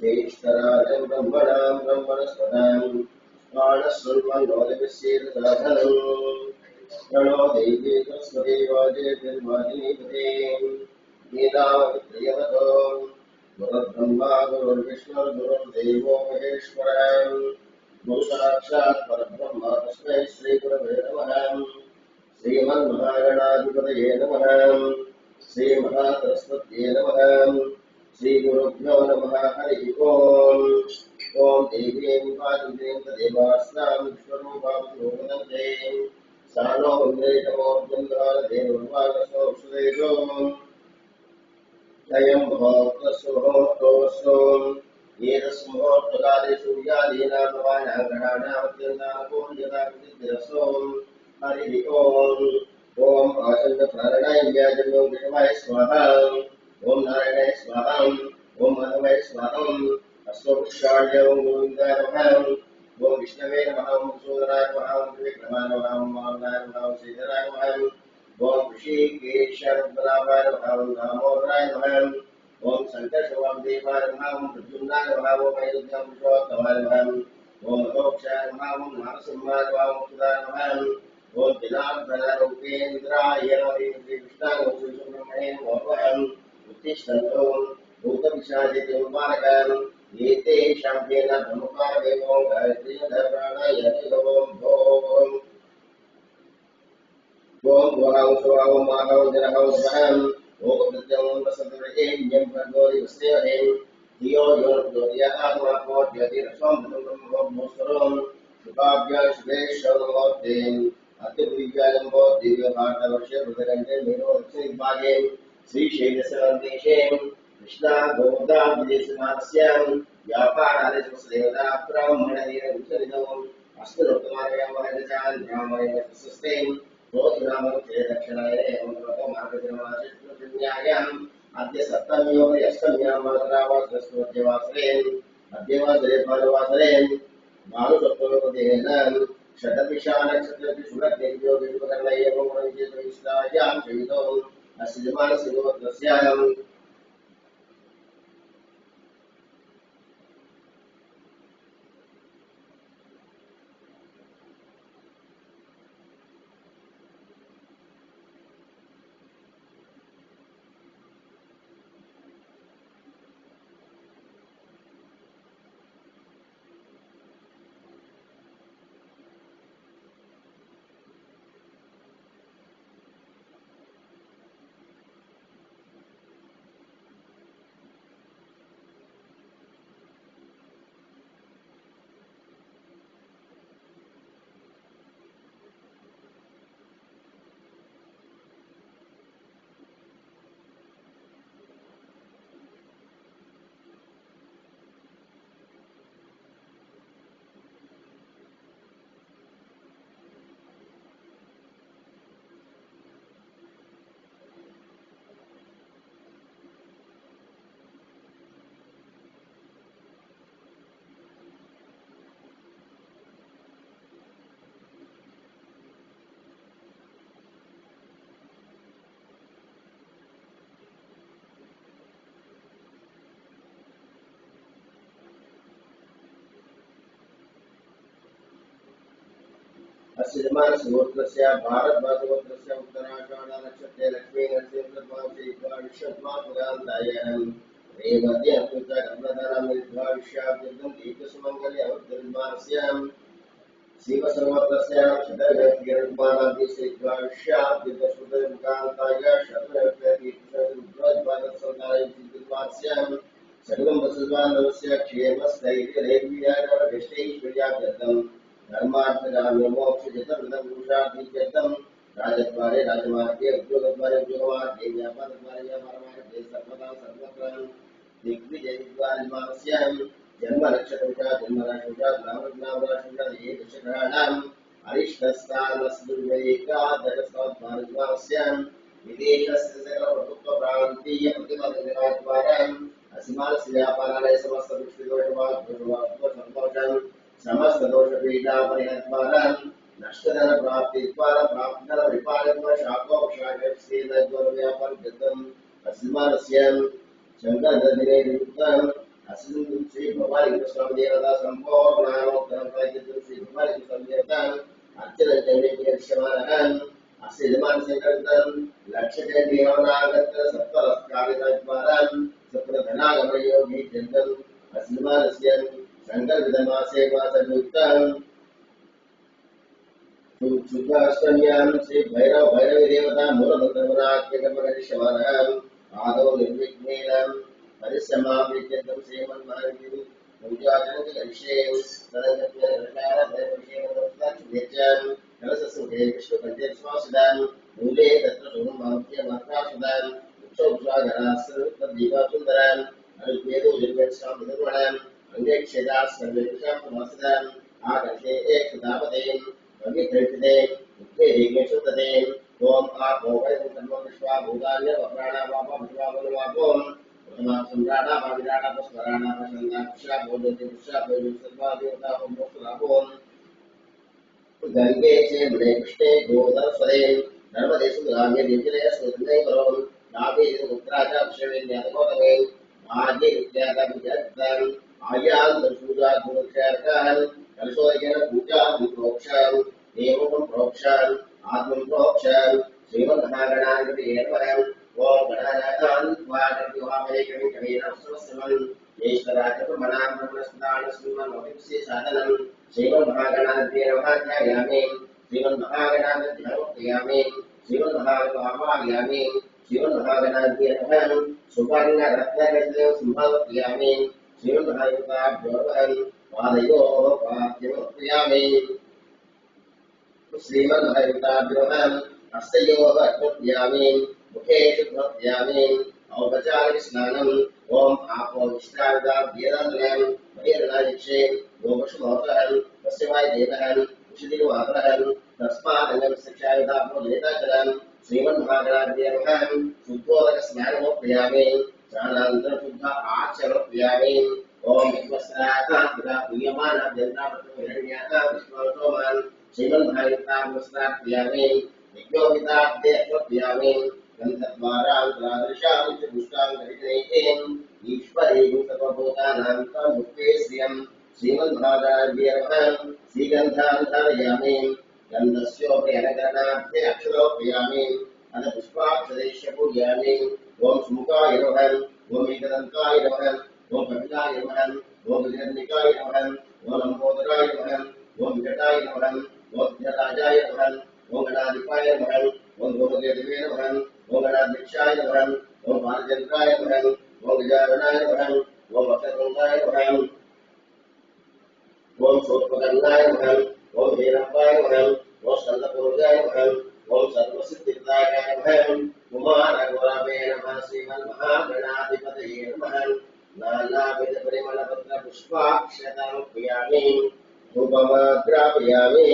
ज्येष्ठराजं ब्रह्मणां ब्रह्मणस्पदां बाणस्वल्पलोलविश्येदसाधनं प्रणो दैवे सरस्वती वाजेर्वाजिनीपते नीलावृत्रियवतो गुरुर्ब्रह्मा गुरुर्विष्णुर्गुरुर्देवो महेश्वरः गुरुसाक्षात् परब्रह्म तस्मै श्रीगुरवे नमः। श्रीमन्महागणाधिपतये नमः। श्रीमहासरस्वत्यै नमः। श्रीगुरुभ्यो नमः। हरिः ओम्। ओं देवीं वासुदेव देवास्नां विश्वरूपावलोकनन्ते सानो वन्दे जयं भवतस्वोत्तोऽस्तु एतस्मुहूर्तकाले सूर्यादीनां नवानां हरिः ओम्। ॐ आचन्द्रप्रारणाय व्याजनो विषमाय स्वाहा। ॐ नारायणाय स्वाहा। ॐ माधवाय स्वाहा। अश्वपुष्पाय ॐ गोविन्दाय नमः। ॐ विष्णवे नमः। ॐ सूदराय नमः। ॐ त्रिविक्रमाय नमः। ॐ वामनाय नमः। ॐ श्रीधराय नमः। ओम ऋषिकेशराय नमः। ओम दामोदराय नमः। ओम शंकरशवादेवाय नमः। ओम प्रद्युम्नाय नमः। ओम अयोध्या पुरुषोत्तमाय नमः। ओम अधोक्षाय नमः। ओम नारसिंहाय नमः। ओम सुधाय नमः। ओम जनार्दन रूपेन्द्राय नमः। कृष्णाय ओम सुब्रह्मण्य नमः। उत्तिष्ठन्तु भूतपिशाचिदेवमानकान् एते शाम्येन ब्रह्मकारेवो गायत्री धर्माणाय ओम भोम ओम वहां स्वाहा माहौ जरहौ स्वहं ओम प्रत्यं वसन्तरेण्यं भगवति वस्तेहं धियो यो ज्योतिरात्मा ज्योतिरसं ब्रह्मोत्सरं शुभाभ्यां शुभेश्वरमूर्तिं अत्युपविज्ञानं दिव्यभारतवर्षे हृदयरञ्जन मेनो दक्षिणभागे श्रीशैलसन्देशे कृष्णा गोदा विदेशमानस्यां व्यापारादि समस्तदेवता ब्राह्मणेन विचरितम् अस्मिन्नुत्तमायां महर्षान् ब्राह्मणेन सुस्तें रोधनामस्य दक्षिणाय एवं मार्गजनमाशिष्टपुण्यायाम् अद्य सप्तम्योः अष्टम्यां मातरावासरस्वत्यवासरे अद्यवासरे भानुवासरे भानुसप्तमोदेन षडविशानक्षत्रशुभदेव्यो विष्णुकर्ण एवं रञ्जितविष्टायां चयितो अस्य जमानसिंहोत्रस्याम् अस्य जमानसिंहोत्रस्य भारतभागवतस्य उत्तराषाढनक्षत्रे लक्ष्मी नरसिंहमासेद्वाविश्वत्मात्मगान्तायम् रेवती अमृता गन्धधरामिद्वाविश्याब्दं दीर्घसुमङ्गले अवृद्धविद्वानस्याम् शिवसंवत्सरस्य शतविद्वानादिश्रीद्वाविश्याब्दश्रुतमुखान्ताय शतविद्वादसन्तायविद्वानस्याम् सर्वं वसुद्वानवस्य क्षेमस्थैर्यैर्विद्याधर्मैश्वर्याभ्यर्थम् धर्मार्थकाम्यमोक्षजितवृतपुरुषार्थीत्यर्थं राजद्वारे राजमार्गे उद्योगद्वारे उद्योगमार्गे व्यापारद्वारे व्यापारमार्गे सर्वदा सर्वत्र दिग्विजयविद्वानिर्माणस्यां जन्मनक्षत्रं जन्मराशिं नामराशिं ये दशग्रहाणाम् अरिष्टस्थानस्यां विदेशस्य सकलप्रभुत्वप्रान्तीयप्रतिपदद्वारा असीमानस्य व्यापारालय समस्तदृष्टिदोषवान् समस्त दोष पीड़ा परिहत्वारं नष्टधन प्राप्ति द्वारा प्राप्त धन विपालक शाखो शाखे श्रीनद्वर व्यापार गतम अस्मानस्यं शंकर दधिने युक्तम अस्मिन् श्री भवानी स्वामी देवता संपूर्णानोत्तरं प्रायितं श्री भवानी स्वामी देवता अर्चन जन्मे यक्षमानहं अस्य जमान संकल्पं लक्ष्य देवनागत सप्तरस्कालितद्वारं सप्तधनागमयोगी जन्तम् अस्मानस्यं शंकर विदमासे वासयुक्तम् शुद्धाष्टम्यां श्री भैरव भैरवी देवता मूलमन्त्रमनात्मकमनिष्यमानः आदौ निर्विघ्नेन परिश्रमाप्यत्यन्तं श्रीमन्महादेवी पूजार्चनं करिष्ये तदनन्तरं कलशसुखे विष्णुपञ्चस्वासिदान् मूले तत्र सोममाप्यमात्रासुदान् उत्सवस्वागरासुन्दरान् अनुपेदो निर्वेक्षामृतगुणान् अङ्गेक्षेदाः सर्वेषां समासिदान् आकर्षे एकदापदेन् अभिधृतते उक्तेरीकेशुतते ओम आपो वैकुंठं सर्वविश्वा भूतान्य प्राणावापो विश्वावनवापोम प्रथमा सम्राटा भाविराटा पुष्कराणा प्रसन्ना पुष्या भोजन्ति पुष्या भोजन सर्वा देवताओं मोक्षलाभोम गंगे चे मणे कृष्णे गोदरस्वरे नर्मदे सुग्राम्ये दिव्यले सुन्दरे करोम नाभि उत्तराजा विश्ववेद्यातमोदमे आगे विद्याता विद्यार्थान आयान दर्शूजा गुणक्षारकान कलशोयन पूजा प्रोक्षान देवं प्रोक्षान आत्मं प्रोक्षान श्रीमन्महागणाधिपति एवं ओम गणानां वादव्योहामहे कवि कवीनां समस्तमं येश्वराजप्रमणां ब्रह्मस्नान श्रीमन्मोहिंसे साधनं श्रीमन्महागणाधिपति नमः श्रीमन्महागणाधिपति ध्यायामि श्रीमन्महागणाधिपति श्रीमन्महागणाधिपति नमः सुवर्ण रत्नगजदेव सिंहावत्यामि श्रीमन्महागणाधिपति पादयोः पाद्यमर्पयामि श्रीमन्महागणाधिपति हस्तयोः अर्पयामि मुखे शुद्धयामि औपचारिक स्नानम् ओम आपो विश्रान्ताभ्येदनं बहिर्नायक्षे योगशुभोतरं तस्यवाय देवहं विशुद्धिवादहं तस्मादङ्गं शिक्षायुधापो लेताचलं श्रीमन्महागणाधिपति शुद्धोदक स्नानमोपयामि स्नानानन्तरं शुद्ध आचमोपयामि ओम विश्वस्नाता प्रियमान अभ्यन्तापत्रहिरण्याः विश्वसोमान् श्रीमन्महागणाधिपति यज्ञोपिताब्दे अश्वत्यामि गन्धद्वारान्तरादृशां च दुष्टां गरिणैः ईश्वरे सर्वभूतानां तमुक्ते श्रियं श्रीमन्महागणाधिपति श्रीगन्धान् धारयामि गन्धस्योपरि अलङ्करणार्थे अक्षरोपयामि अथ पुष्पाक्षरैश्च पूजयामि ओम सुमुखाय नमः ओम एकदन्ताय नमः ओम कपिलाय नमः ओम गजनिकाय नमः ओम लंबोदराय नमः ओम विकटाय नमः ओम जलाजाय नमः ओम गणाधिपाय नमः ओम गोमदेवे नमः ओम गणाध्यक्षाय नमः ओम बालचंद्राय नमः ओम गजाननाय नमः ओम अक्षरगंगाय नमः ओम शोधपकरणाय नमः ओम हेरंबाय नमः ओम स्कंदपूर्वाय नमः ओम सर्वसिद्धिदाय नमः कुमारगौरवे नमः श्रीमन्महागणाधिपतये नमः नानाविधपरिमलपत्र पुष्पाक्षतामर्पयामि धूपमाग्रापयामि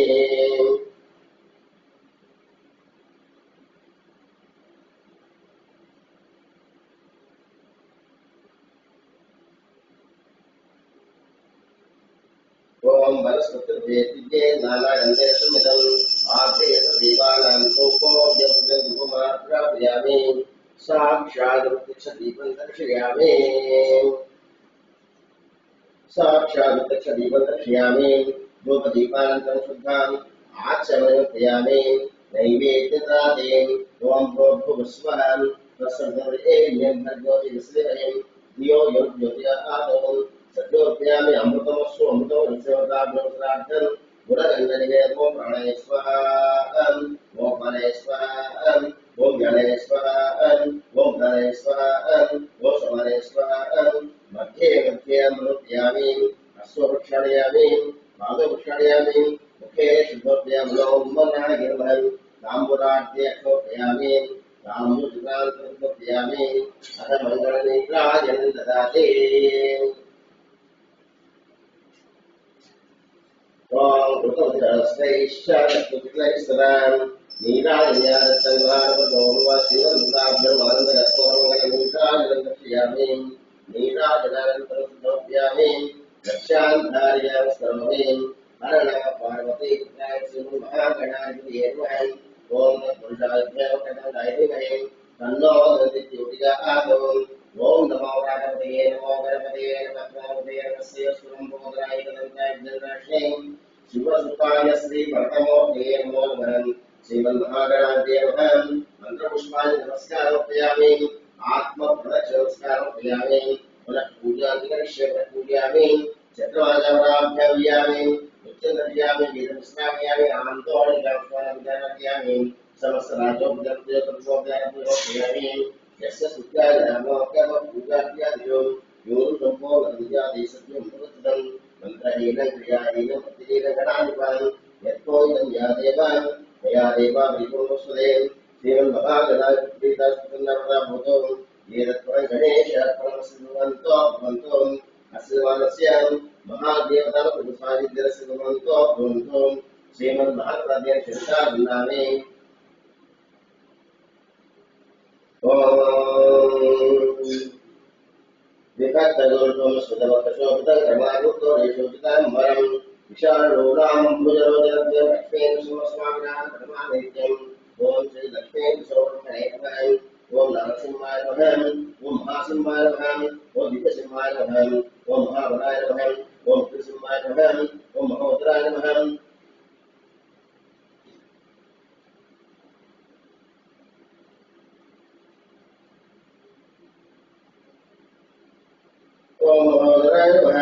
ओम वनस्पतिर्वेदिके नानागन्धेषुमिदम् आग्नेयत देवानां धूपोऽभ्यधूपमाग्रापयामि साक्षात् प्रत्यक्षदीपं दर्शयामि धूपदीपानन्तरं शुद्धाम् आचमनमर्पयामि नैवेद्यदादेन ओम भूर्भुवस्वः तत्सवितुर्वरेण्यं भर्गो देवस्य धियो यो ज्योतिरादौ सत्योऽर्पयामि अमृतमस्सु अमृतमस्योदाभ्योत्रार्थं गुणगन्धनिवेदो प्राणाय स्वाहा ओम प्राणाय स्वाहा ओम ज्ञानाय स्वाहा ओम प्राणाय स्वाहा ओम समानाय स्वाहा मध्ये मध्ये अमृतयामि अश्वभक्षाणयामि पादभक्षाणयामि मुखे शुद्धोपयामि ओम मनाय गिरवहं ताम्बूराद्ये अक्षोपयामि ताम्बूलजुगान्तरोपयामि अथ मङ्गलनेत्राय ददाति ओम ऋतुधरस्वैश्चारकुतिलैस्तरान् नीराजन्यादत्तङ्गारपदोर्वासिवन्दाभ्यमानन्दरत्वरङ्गनीराजनन्दर्शयामि नीराजनानन्तरं समर्पयामि रक्षान् धारयामि सर्वमें हर नमः पार्वती पुत्राय श्री महागणाधिपतये नमः। ओम तत्पुरुषाय नमः तन्नो दन्तिज्योतिर्प्रकाशः। ओम नमो गणपतये नमो गणपतये नमः गणपतये नमस्य स्वयंभूतराय तदन्ताय जगन्नाथे शिवसुताय श्री भरतमूर्तये नमो नमः। श्रीमन्महागणाधिपतये नमः। मंत्रपुष्पाय नमस्कारोपयामि आत्मप्रदक्षिणमस्कारोपयामि पुनः पूजादिकरिष्ये चक्रवाजावराभ्यामि नित्यनद्यामि वेदपुष्पाभ्यामि आनन्दोऽनिकामस्वामिकामि समस्तराजोपयामि यस्य सुत्याय पूजाभ्यादियो योरुसम्पो वदन्त्यादिसत्यं मुहूर्तं मन्त्रहीनं क्रियाहीनं प्रतिहीनं गणाधिपान् यत्कोयं या देवान् मया देवा विभुवस्वदे श्रीमन्महागणाधिपतिस्तुतिर्नमः भूतो एतत्परं गणेशः भवन्तो अस्य महादेवतापुरुषादित्यस्य भवन्तो श्रीमन्महागणाधिपतये चिन्तामि विभक्तगोल्पं सुतवक्षोभितं क्रमायुक्तो रेशोचितं वरं विशालोलां भुजरोजनं लक्ष्मीं सुमस्वामिनां परमानित्यम् ओम श्री लक्ष्मी सौरभने नमः। ओम नरसिंहाय नमः। ओम महासिंहाय नमः। ओम दिव्यसिंहाय नमः। ओम महाबलाय नमः। ओम कृष्णसिंहाय नमः। ओम महोदराय नमः। ओम महोदराय नमः।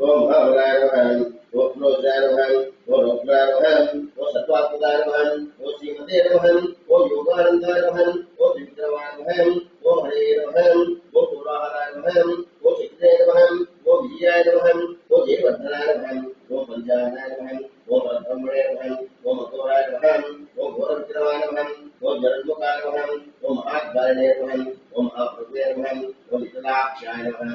ओम महाबलाय नमः। ओम क्रोधाय नमः। ओम रुद्राय नमः। ओम सत्वात्मकाय नमः। ओम श्रीमते नमः। ओम योगानंदाय नमः। ओम विक्रमाय नमः। ओम हरे नमः। ओम पुराहाराय नमः। ओम चित्रे नमः। ओम विजयाय नमः। ओम जयवर्धनाय नमः। ओम पंचायनाय नमः। ओम ब्रह्मणे नमः। ओम अघोराय नमः। ओम घोरविक्रमाय नमः। ओम जगन्मुखाय नमः। ओम महाद्वारिणे नमः। ओम महाप्रभुवे नमः। ओम विकलाक्षाय नमः।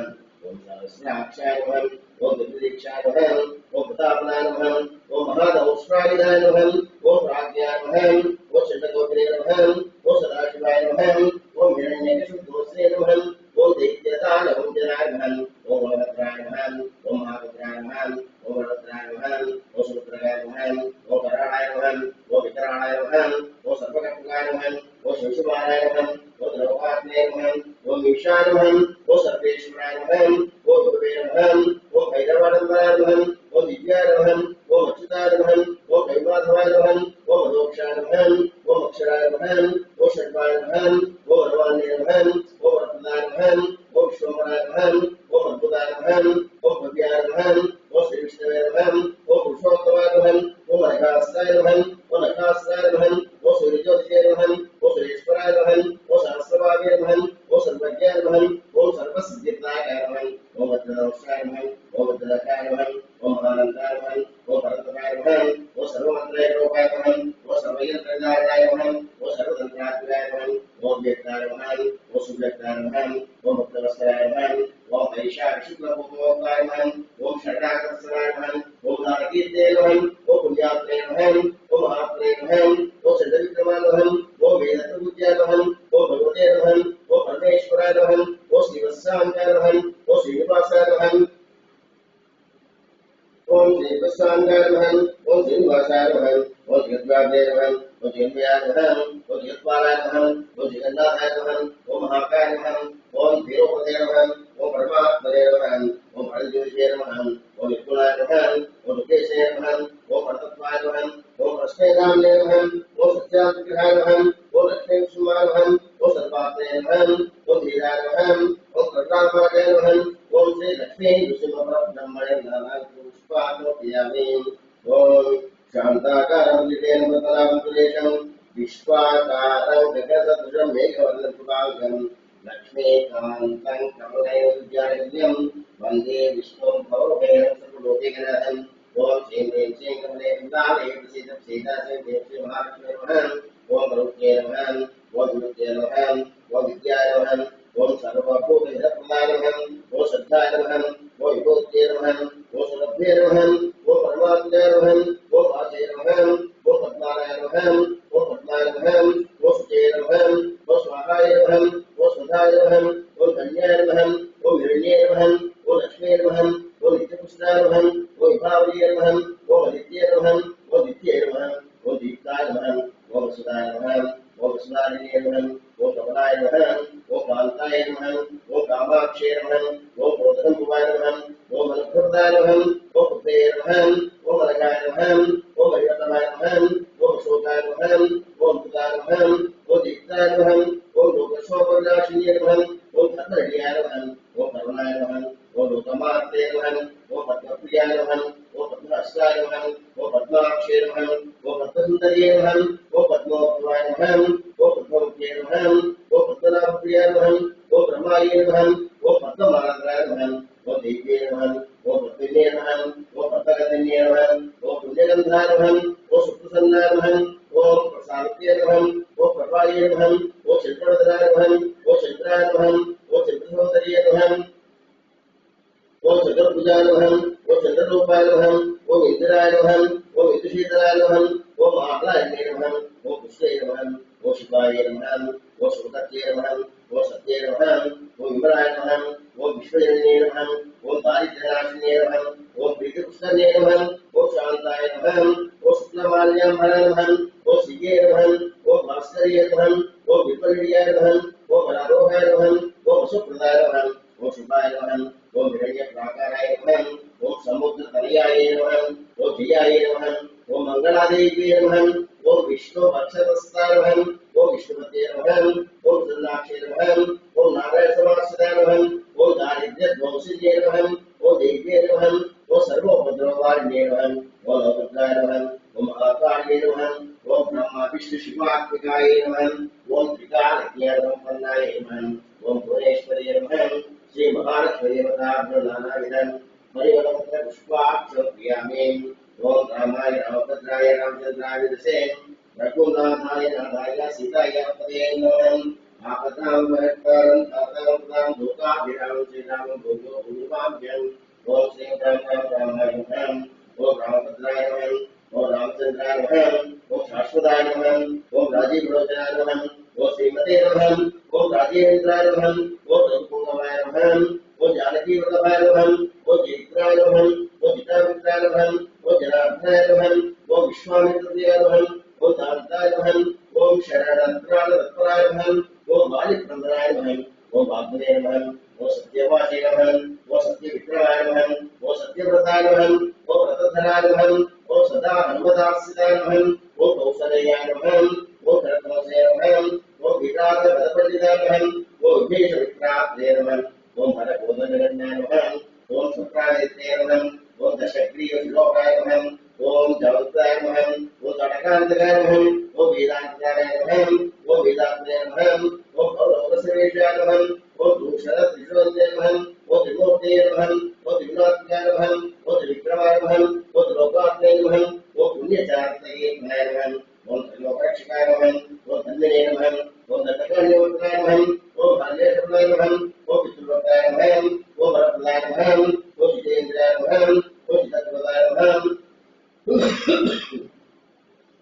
ओम सहस्राक्षाय नमः। ओम विदीक्षाय नमः। ओम प्रतापनाय नमः। ओम महादंष्ट्रायुधाय नमः। ओम प्राज्ञाय नमः। ओम चंद्रगोत्रे नमः। ओम सदाशिवाय नमः। ओम हिरण्यकशिपुदोषे नमः। ओम दैत्यतालहुंजनाय नमः। ओम बलभद्राय नमः। ओम महारुद्राय नमः। ओम बलभद्राय नमः। ओम सुभद्राय नमः। ओम कराणाय नमः। ओम विकराणाय नमः। ओम सर्वकर्मकाय नमः। ओम शिवसुमाराय नमः। ओम द्रौपाग्ने नमः। ओम ईशाय नमः। ओम सर्वेश्वराय नमः। ओम गुरुवे नमः। ओम भैरवानंदाय नमः। ओम दिव्याय नमः। ओम अच्युताय नमः। ओम कैलासवाय नमः। ओम अदोक्षाय नमः। ओम अक्षराय नमः। ओम षड्वाय नमः। ओम अरवाण्ये नमः। ओम रत्नाय नमः। ओम विश्वम्भराय नमः। ओम अद्भुताय नमः। ओम भव्याय नमः। ओम श्री विष्णवे नमः। ओम पुरुषोत्तमाय नमः। ओम अनघास्ताय नमः। ओम नखास्ताय नमः। ओम सूर्यज्योतिषे नमः। ओम सुरेश्वराय नमः। ओम सहस्रभागे नमः। ओम सर्वज्ञाय नमः। ओम सर्वसिद्धिदाय नमः। ओम वज्रनमस्काय नमः। ओम वज्रनकाय नमः। ओम महानंदाय नमः। ओम भरतकाय नमः। ओम सर्वमंत्रैकोपाय नमः। ओम सर्वयंत्रदाय नमः। ओम सर्वतंत्रात्मकाय नमः। ओम व्यक्ताय नमः। ओम सुव्यक्ताय नमः। ओम भक्तवत्सलाय नमः। ओम ऐशाय शुक्लभूतोक्ताय नमः। ओम षडागतवत्सलाय नमः। ओम नारकीर्ते नमः। ओम पुण्यात्रे नमः। ओम महात्रे नमः। ओम चंद्रविक्रमाय नमः। ओम वेदप्रभुज्याय नमः। ओम भगवते नमः। ओम परमेश्वराय नमः। ओम श्रीवत्सांगाय नमः। ओम श्रीनिवासाय नमः। ओम श्रीवत्सांगाय नमः। ओम श्रीनिवासाय नमः। ओम जगद्वारे नमः। ओम जगन्मयाय नमः। ओम जगद्वाराय नमः। ओम जगन्नाथाय नमः। ओम महाकाय नमः। ओम धीरोपते नमः। ओम परमात्मने नमः। ओम हरज्योतिषे नमः। ओम विपुलाय नमः। ओम मुकेशे नमः। ओम परतत्वाय नमः। ओम प्रश्नेनाम्ने नमः। ओम सत्याग्रहाय नमः। ओम लक्ष्मीकुसुमाय नमः। ओम सर्वात्मने नमः। ओम धीराय नमः। ओम करुणामये नमः। ओम श्री लक्ष्मी नृसिंहपरब्रह्मणे नमः। पुष्पाणोपयामि। ओम शांताकारं जितेन मृतनामपुरेशं विश्वाकारं गगनसदृशं मेघवर्णं शुभांगं लक्ष्मीकान्तं कमलनयनविद्यानित्यं वन्दे विष्णुं भवभयं सर्वलोकैकनाथम्। ओम श्रीं ह्रीं श्रीं कमले वृन्दावने प्रसीदं सीतासे देवी महालक्ष्मी नमः। ओम गरुडे नमः। ओम विद्ये नमः। ओम विद्याय नमः। ओम सर्वभूतहितप्रदाय नमः। ओम श्रद्धाय नमः। ओम विभूतये नमः। ओम सुरभ्ये नमः। ओम परमात्मने नमः। ओम वाचे नमः। ओम पद्माय नमः। ओम पद्माय नमः। ओम सुचे नमः। ओम स्वाहाय नमः। ओम सुधाय नमः। ओम कन्याय नमः। ओम हिरण्ये नमः। ओम लक्ष्मी नमः। ओम नित्यपुष्टाय नमः। ओम विभावर्ये नमः। ओम कान्ताय नमः ओम कामाक्षे नमः ओम क्रोधसम्भवाय नमः ओम अनुभृताय नमः ओम कृते नमः ओम अनगाय नमः ओम हरिवतमाय नमः ओम शोकाय नमः ओम कृताय नमः ओम दीप्ताय नमः ओम लोकशोकविनाशिन्ये नमः ओम धर्महृदयाय नमः ओम करुणाय नमः ओम लोकमार्ते नमः ओम पद्मप्रियाय नमः ओम पद्महस्ताय नमः ओम पद्माक्षे नमः ओम पद्मसुन्दर्ये नमः ओम पद्मोपमाय नमः ओम पद्ममुखे नमः ओम पद्मनाभप्रियाय नमः ओम ब्रह्माय नमः ओम पद्ममालाय नमः ओम देव्ये नमः ओम पद्मिन्ये नमः ओम पद्मगन्धन्ये नमः ओम पुण्यगन्धाय नमः ओम सुप्रसन्नाय नमः ओम प्रसादित्ये नमः ओम प्रभाये नमः ओम चन्द्रवदनाय नमः ओम चन्द्राय नमः ओम चन्द्रसौन्दर्ये नमः ओम चतुर्भुजाय नमः ओम चन्द्ररूपाय नमः ओम इन्द्राय नमः ओम विदुषीतराय नमः ओम आह्लादने नमः ओम पुष्टे नमः ओम शिवाय नमः ओम सुभद्रे नमः ओम सत्ये नमः ओम विमलाय नमः ओम विश्वजनने नमः ओम दारिद्र्यनाशिने नमः ओम प्रीतिपुष्करणे नमः ओम शान्ताय नमः ओम शुक्लमाल्याम्बराय नमः ओम श्रीये नमः ओम भास्कर्ये नमः ओम विपरीड्याय नमः ओम बलारोहाय नमः ओम सुप्रदाय नमः ओम शुभाय नमः ओम हिरण्यप्राकाराय नमः ओम समुद्रतनयाय नमः ओम जयाय नमः ओम मंगलादेव्ये नमः ओम विष्णुभक्षतस्ताय नमः ओम विष्णुपते नमः ओम चन्द्राक्षे नमः ओम नारायणसमाश्रिताय नमः ओम दारिद्र्यध्वंसिन्ये नमः ओम देव्ये नमः ओम सर्वोपद्रववारिण्ये नमः ओम लोकत्राय नमः ओम महाकाल्ये नमः ओम ब्रह्मा विष्णु शिवात्मिकाय नमः ओम त्रिकालज्ञानसम्पन्नाय नमः ओम भुवनेश्वर्ये नमः श्री महालक्ष्मी नानाविधं परिवलपत्र पुष्पाक्षं क्रियामि ओम रामाय रामभद्राय रामचन्द्राय विदसे रघुनाथाय नाथाय सीताय पदे नमः आपदां महत्तरं तातं दुःखाभिराम श्रीरामं भूयो भूमिमाभ्यं ओम श्री रामाय नमः ओम रामभद्राय नमः ओम रामचन्द्राय नमः ओम शाश्वताय नमः ओम राजीवलोचनाय नमः ओम श्रीमते नमः ओम राजेन्द्राय नमः ओम रघुपुंगवाय नमः ओम जानकीवल्लभाय नमः ओम जयित्राय नमः ओम जितामित्राय नमः ओम जनार्दनाय नमः ओम विश्वामित्राय नमः ओम दान्ताय नमः ओम शरणत्राय नमः ओम बालिप्रन्दराय नमः ओम वाग्मने नमः ओम सत्यवासे नमः ओम सत्यविक्रमाय नमः ओम सत्यव्रताय नमः ओम व्रतधराय नमः ओम सदा हनुमदास्यताय नमः ओम कौसल्याय नमः ओम धर्मसे नमः ओम विराजपदपण्डिताय नमः ओम विभीषणविक्रात्रे नमः ओम भरतोदनगण्याय नमः ओम शुक्रादित्ये नमः ओम दशग्रीवश्लोकाय नमः ओम जवन्ताय नमः ओम तटकान्तकाय नमः ओम वेदान्ताय नमः ओम वेदान्ताय नमः ओम भवलोकसर्वेशाय नमः ओम भूषणत्रिशूलते नमः ओम त्रिमूर्ते नमः ओम त्रिगुणात्मकाय नमः ओम त्रिविक्रमाय नमः ओम त्रिलोकात्मने नमः ओम पुण्यचारित्र्ये नमः ओम त्रिलोकरक्षकाय नमः ओम धन्वने नमः ओम दण्डकार्यवर्तनाय नमः ओम भाल्येश्वराय नमः ओम पितृलोकाय नमः ओम वरप्रदाय नमः ओम जितेन्द्राय नमः ओम जितत्वदाय नमः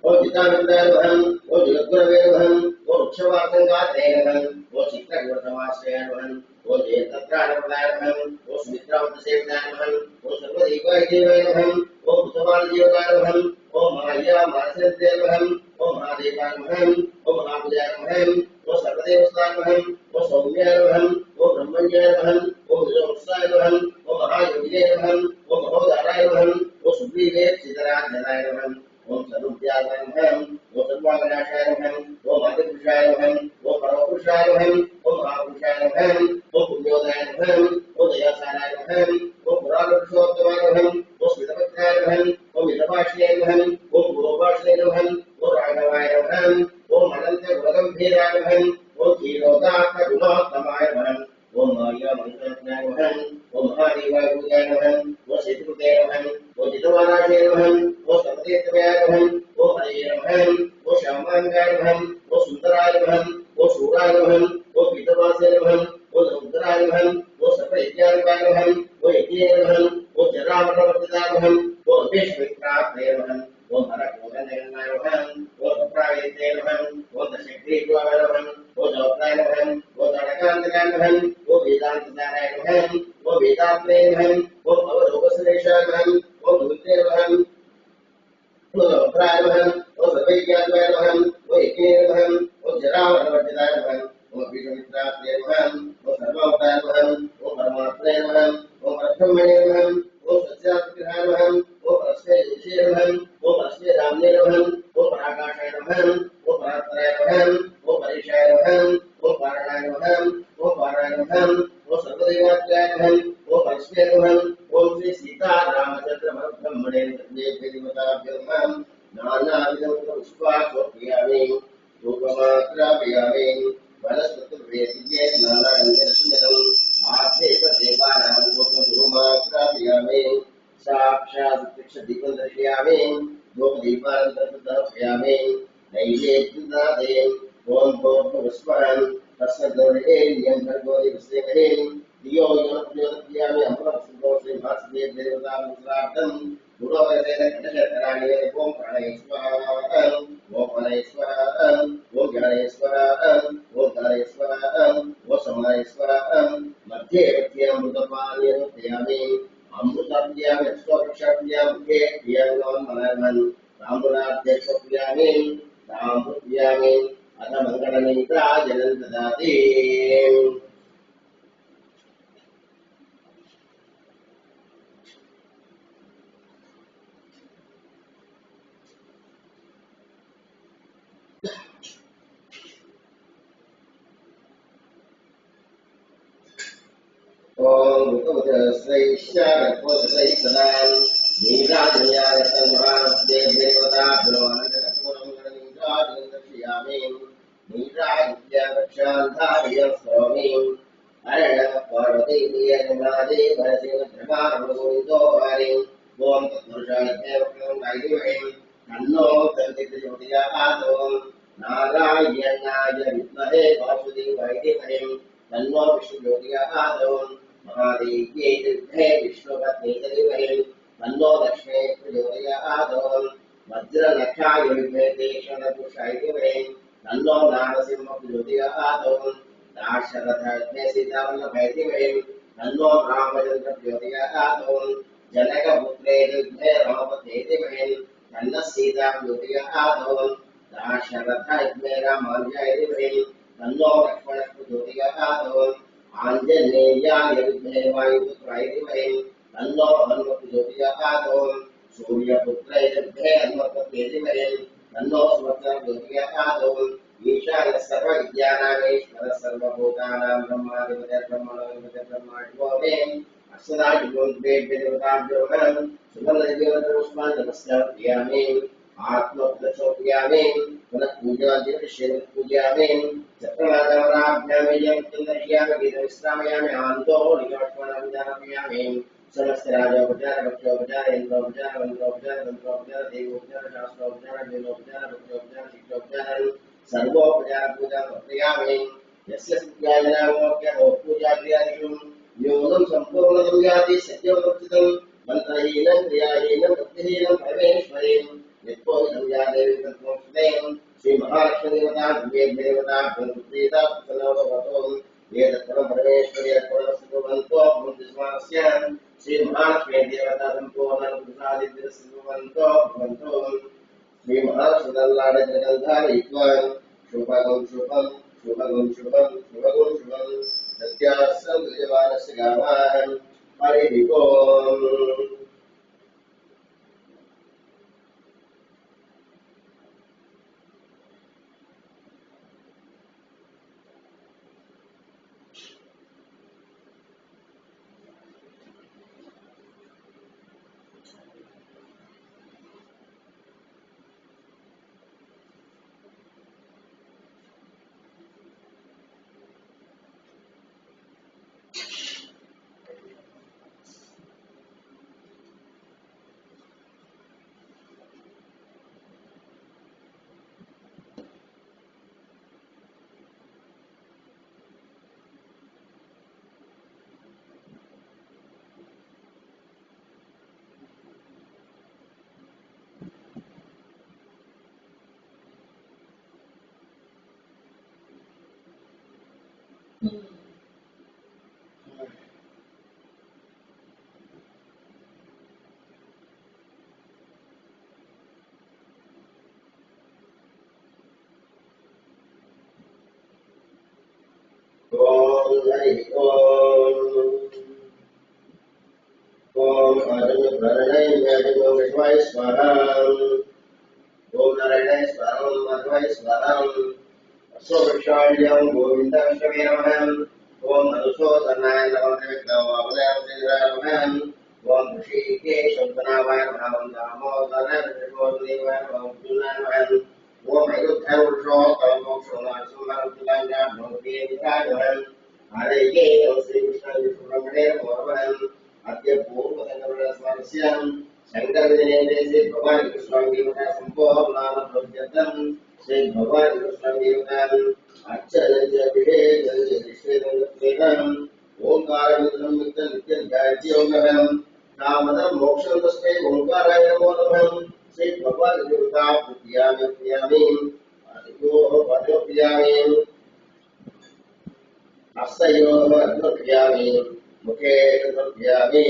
ओम जितामित्राय नमः ओम जगद्गुरवे नमः ओम वृक्षवासङ्गात्रे नमः ओम चित्रगुणसमाश्रयाय नमः ओम जयतत्राणप्रदाय नमः ओम सुमित्रावतसेविताय नमः ओम सर्वदेवाय देवाय नमः ओम भूतवानदेवताय नमः ओम माया मानसन्ते नमः ओम महादेवाय नमः ओम महापूजाय नमः ओम सर्वदेवताय नमः ओम सौम्याय नमः ओम ब्रह्मण्याय नमः ओम निरवत्साय नमः ओम महायोगिने नमः ओम महोदाराय नमः ओम सुग्रीवे सीतारामचन्द्राय नमः ओम सर्वज्ञाय नमः ओम सर्वांगनाशाय नमः ओम आदिपुरुषाय नमः ओम परमपुरुषाय नमः ओम महापुरुषाय नमः ओम पुण्योदयाय नमः ओम दयासाराय नमः ओम पुराणपुरुषोत्तमाय नमः ओम स्मितपत्राय नमः ओम मितभाषिणे नमः ओम गुरुभाषिणे नमः ओम राघवाय नमः ओम अनन्तगुणगम्भीराय नमः ओम क्षीरोदात्तगुणोत्तमाय नमः ओम माया मंत्रज्ञाय नमः ओम महादेवाय पूजाय नमः ओम शत्रुते नमः ओम जितवानाय नमः ओम सर्वदेवताय नमः ओम हरे नमः ओम श्यामांगाय नमः ओम सुंदराय नमः ओम शूराय नमः ओम पीतवासे नमः ओम रुद्राय नमः ओम सर्वयज्ञाय नमः ओम यज्ञे नमः ओम जरामरणवर्तिताय नमः ओम विश्वविक्रात्रे नमः ओम हरकोदनगणाय नमः ओम प्रावेते नमः ओम दशग्रीवाय नमः ओम जवत्राय नमः ओम तटकान्तकाय नमः ओम वेदान्तसाराय नमः ओम वेदान्ते नमः ओम भवलोकसुरेशाय नमः ओम धूते नमः ओम लोकत्राय नमः ओम सर्वैज्ञात्माय नमः ओम यज्ञे नमः ओम जरामरणवर्तिताय नमः ओम विष्णुमित्राय नमः ओम सर्वभूताय नमः ओम परमात्मने नमः ओम परब्रह्मणे नमः ओम सत्यात्मकाय नमः ओम परस्मै योषे नमः ओम परस्मै रामने नमः ओम पराकाशाय नमः ओम परात्पराय नमः ओम परेशाय नमः ओम पारणाय नमः ओम पाराय नमः ओम सर्वदेवात्याय नमः ओम परस्मै नमः ओम श्री सीता रामचंद्र ब्रह्मणे देवताभ्यो नमः नानाविधं पुष्पाक्षोपयामि धूपमाग्रापयामि वनस्पतिर्वेदिके स्नानानन्तरं आत्मेकदेवानां धूपमाग्रापयामि साक्षात् प्रत्यक्षदीपं दर्शयामि धूपदीपानन्तरं दर्शयामि नैवेद्यदादे ॐ भूर्भुवस्वरं तस्सद्गौरेण्यं भर्गोदेवसेमहे धियो यो न प्रचोदयामि अमृतसुन्दोषे भास्वे देवतामुद्रार्थं गुरोवरेण घटशर्कराणि ओम प्राणेश्वरः ओम परेश्वरः ओम ज्ञानेश्वरः ओम धनेश्वरः ओम समानेश्वरः मध्ये अमृतपानीयं अमृतप्रियामि अष्टोक्षप्रियां के प्रियं मनमन् रामनाथ्यप्रियामि रामप्रियामि अथ मङ्गलनिद्राजनं ददाति ओम भूतभूतश्रैश्चारकोशैस्तदां नीराजन्याय तन्महान् देवदेवता भगवानन्दपूर्णं दर्शयामि नीराजन्याक्षान्धारयं स्मरामि अरणः पार्वतीप्रियनिमादे भरसिंहधर्मारुणगोविन्दो हरि ओम तत्पुरुषाय वैदिमहे तन्नो तन्तिज्योतिर्यात् नारायणाय विद्महे वासुदेवाय धीमहि तन्नो विष्णुज्योतिर्यात् महादेव्यै विद्महे विष्णुपत्नी धीमहि तन्नो लक्ष्मी प्रचोदयात् वज्रनखाय विद्महे तीक्ष्णपुरुषाय धीमहि तन्नो नारसिंह प्रचोदयात् दाशरथाय सीतावल्लभाय धीमहि तन्नो रामचन्द्र प्रचोदयात् जनकपुत्रे विद्महे रामपत्नी धीमहि तन्नः सीता प्रचोदयात् दाशरथाय रामानुजाय धीमहि तन्नो लक्ष्मणः प्रचोदयात् आञ्जनेयाय विद्महे वायुपुत्राय धीमहि तन्नो हनुमत् प्रचोदयात् सूर्यपुत्राय विद्महे हनुमत्पत्नी धीमहि तन्नो सुभद्रा प्रचोदयात् ईशानः सर्वविद्यानामीश्वरः सर्वभूतानां ब्रह्माधिपतिर्ब्रह्मणोऽधिपतिर्ब्रह्माण्डो मे अक्षरादिगुणेभ्यो सुबलदेवपुष्पान् नमस्कारयामि आत्मोपदेशोपयामि पुनः पूजादिविषये पूजयामि चक्रनाथवराभ्यामि चन्द्रयामि गीतविश्रामयामि आन्दोलिकात्मनाभिधानयामि समस्तराजोपचार भक्त्योपचार इन्द्रोपचार मन्त्रोपचार तन्त्रोपचार देवोपचार शास्त्रोपचार वेदोपचार भक्त्योपचार शिक्षोपचार सर्वोपचार पूजा प्रयामि यस्य स्तुत्यानामोक्यः पूजाक्रियादिषु न्यूनं सम्पूर्णं याति सत्यवचितं मन्त्रहीनं क्रियाहीनं भक्तिहीनं परमेश्वरेण यत्कोविदं या देवी तत्त्वं श्री महालक्ष्मीदेवता देवता पुत्रीता पुत्रनवतो वेदपरं परमेश्वरी अर्पणस्तुवन्तो भूतिस्मास्य श्री महालक्ष्मीदेवता सम्पूर्णपुरुषादित्यस्तुवन्तो भवन्तो श्री महालक्ष्मीदल्लाडजगन्धारयित्वा शुभगं शुभं शुभगं शुभं शुभगं शुभं सत्यासं देवानस्य गावान् हरिः ओम् हरि ओम ओम आजन्य प्राणाय व्याजन्य विश्वाय स्वाहा ओम नारायणाय स्वाहा ओम माधवाय स्वाहा अश्ववृक्षाढ्यं गोविन्दाष्टमे नमः ओम मधुसूदनाय नमः देवतावाय नमः ओम ऋषिकेशवनाय नमः ओम दामोदराय नमः ओम जुनाय ओम अयोध्यापुरुषोत्तमोक्षणाय भगवते विराजमान हरे श्री कृष्ण विष्णुरमणे नमः अद्य पूर्वसंगमस्वामिस्य शंकरदिने भगवान् कृष्णं देवता संपूर्णां प्रत्यर्थं श्री भगवान् कृष्णं देवता अर्चनञ्च विशेषं ओंकारमित्रं नित्यं ध्यायेयोगं नामदं मोक्षं तस्मै ओंकाराय नमो नमः श्री भगवान् देवता प्रियामि प्रियामि हस्तयोः अर्घ्यामि मुखे अर्घ्यामि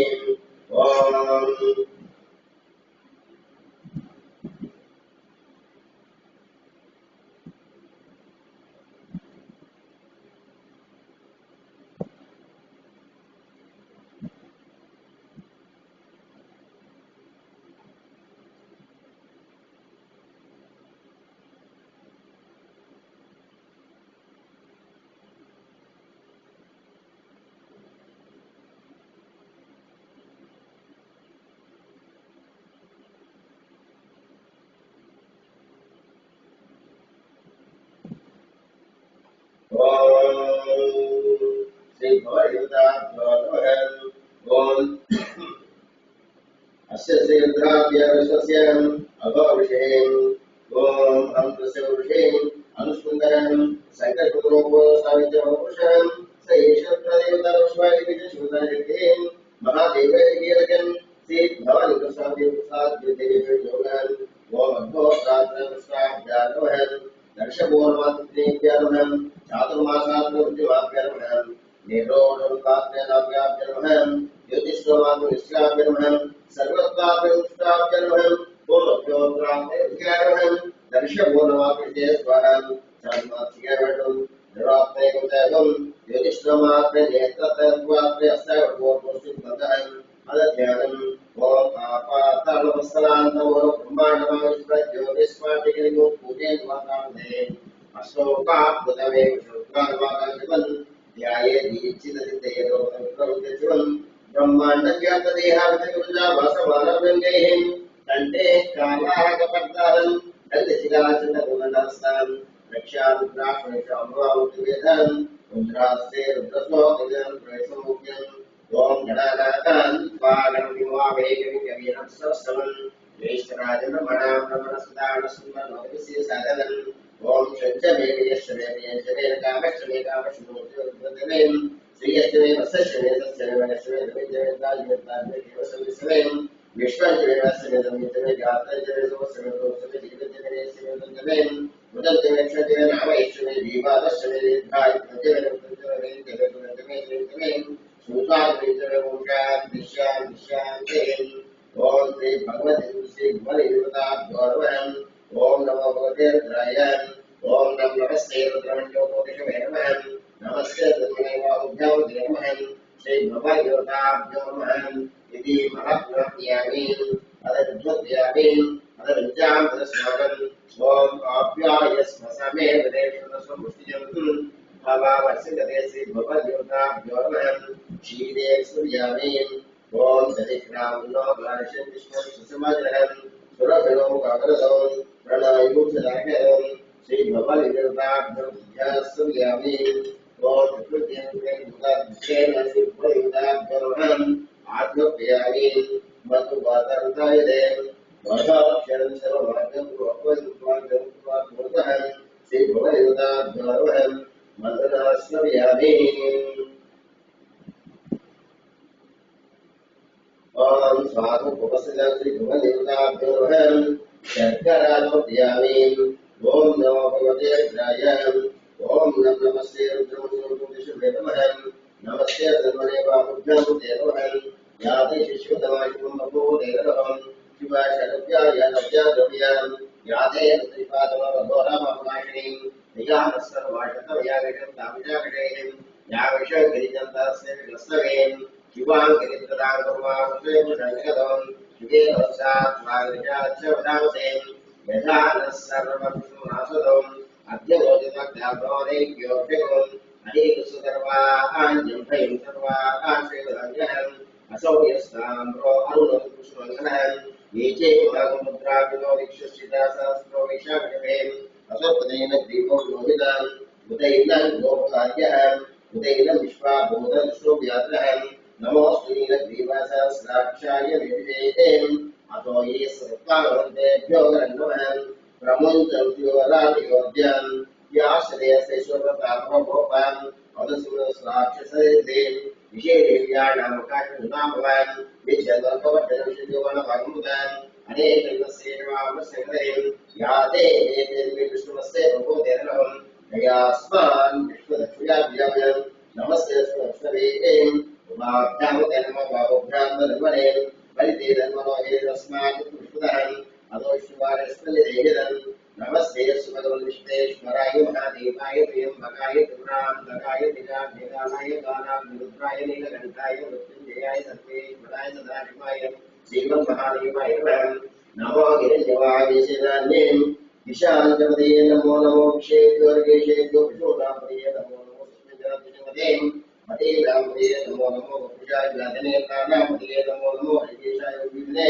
ओम श्री भगवद्गीता ओम अस्य श्री रुद्राभ्यासस्य अभवविषयम् ओम अन्तस्य विषयम् अनुस्मृतम् संकल्पपूर्वकम् स एष प्रदेवताविश्वादिविजयशूदायम् महादेवैर्गीरकम् श्री भवानी प्रसादेवसाद्यदेवयोगम् ओम अद्भोत्रात्रविश्वाभ्यागमहम् दर्शपूर्णमात्रेभ्यागमहम् चातुर्मासात्मविद्यमाभ्यागमहम् निरोधोपात्रेनाभ्यागमहम् ज्योतिष्ठमात्मनिष्ठाभ्यागमहम् सर्वत्राभ्यनुष्ठाभ्यागमहम् ओम अभ्योत्राभ्यागमहम् दर्शपूर्णमात्रेभ्यस्वरम् चातुर्मात्रियवटम् निरात्मैकम् ज्योतिष्ठमात्रेनेत्रतत्त्वात्रे अस्तावटोर्पोषितम् अदध्यानम् ओम आपातालवस्त्रान्तमो ब्रह्माण्डमाविश्वज्योतिष्माटिकलिगो पूजयन्वातामहे अशोकात्मतमेव शोकार्वाकाशवन् ध्याये दीक्षितसिद्धेरोपविक्रमजीवन् ब्रह्माण्डव्याप्तदेहावतकुजाभासमानव्यङ्गैः कण्ठे कालाहकपर्दारम् दन्तशिलाचितगुणनरस्तान् रक्षारुद्राक्षणिशाम्भावतिवेदम् रुद्रास्ते रुद्रश्लोकजम् प्रवेशमुख्यम् ओम गणानाथान् स्वागणमिवावेगमिकवीरं सरस्वन् ज्येष्ठराजनमणामणस्तानसुन्दरमोहविषय साधनम् ओम शञ्चमेवयश्चमेवयश्चमे कामश्चमे कामश्चमे श्रीयश्चमे वत्सश्चमे तश्चमे वनश्चमे धमिश्चमे ताज्यमेव सविश्चमे विश्वश्चमे वत्समे धमिश्चमे गात्रश्चमे सोश्चमे दोश्चमे जीवश्चमे श्चमे मुदन्तमे क्षतिमे नामयश्चमे जीवादश्चमे दीर्घायुश्चमे नमश्चमे ओम श्री भगवती श्री भगवद्गीताभ्योर्वहम् ओम नमो भगवते रुद्राय ओम नमस्ते रुद्रमण्डोपनिषदे नमः नमस्ते रुद्रमण्डोपनिषदे नमः श्री भगवद्गीताभ्यो नमः इति महात्म्यामि अदद्भुत्यामि अदविद्यां तदस्माकम् ओम आप्यायस्मसमे वदेशुनस्वमुष्टिजन्तु भावावश्यकते श्री भगवद्गीताभ्यो नमः क्षीरे सूर्यामि ओम सदिक्रामनो भारषं विष्णु सुसमाजनं सुरभिनो काकरसो प्रणयुक्षदाख्यं श्री भगवद्गीताभ्यो सूर्यामि ओम प्रकृतिं श्री आत्मप्रियामि मधुवातन्तायते वधाक्षरं सर्वमार्गं प्रोक्तवान् श्री भगवद्गीताभ्यो मन्दनास्मयामि ओम साधु उपस्थितं श्री भगवद्गीताभ्यो शर्कराजोपयामि ओम नमो भगवते रुद्राय ओम नमस्ते रुद्रमण्डोपनिषदे नमः नमस्ते धर्मणे बाहुभ्यां ते नमः याति शिशुतमाशुं बभूते नमः शिवाशरभ्याय नव्याद्रव्यां याते त्रिपादमघोरामनाशिनीं नियामस्तर्वाशतमयागणं तामिजागणेयं याविषङ्करिजन्तस्य विलस्तवेन् शिवाङ्करित्रदां कुर्वांसेन शिवेन स्वागजाच्यवदांसेन् यथा नः सर्वमविष्णुनासदम् अद्यवोदितज्ञानोदैक्योऽभ्यगुम् अनेकसुधर्वाञ्जम्भयं सर्वान् श्रीवदञ्जनम् असौ यस्ताम्रो अरुणं कृष्णवन्दनम् ये चेमागमुद्राविनो विक्षुषिता सहस्रो वैशाखिमेम् असोपदेन ग्रीवो योगिताम् उदैनं गोपकार्यः उदैनं विश्वाभूतदृष्टो व्याघ्रः नमोऽस्तु नीलग्रीवसहस्राक्षाय विविधेम् अतो ये सर्वान्तेभ्यो नमः प्रमुञ्चन्त्योरादियोद्याम् व्यासदेशेश्वरतापमोपाम् अदसुरस्राक्षसदेम् विशेषेव्याणामकाशनुनामवान् विचन्द्रपवज्जनविषयोगणभागमुदाम् अनेकसेवामसङ्ग्रहीम् या ते विष्णुमस्य प्रबोधेनहम् दयास्मान् विश्वदक्षुयाभ्याम् नमस्ते विष्णवे उमाभ्यामुदन्मबाहुभ्याम् वलिते धन्मनोहेरस्मात् विष्णुदहम् अदोष्वारस्मलिदेहिदम् नमस्ते सुभगवन् विश्वेश्वराय महादेवाय त्र्यम्बकाय त्रिपुरान्तकाय निराय कालाय निरुद्राय नीलकण्ठाय मृत्युञ्जयाय सर्वेश्वराय सदाशिवाय श्रीमन्महादेवाय नमो गिरिजवादिशेनान्येम् ईशानजपदे नमो नमो विशेषवर्गेशेभ्यो विशोदापदे नमो नमो सुस्मितादिजपदे मतेनापदे नमो नमो पूजाज्ञातने प्राणापदे नमो नमो हरिकेशाय विविधे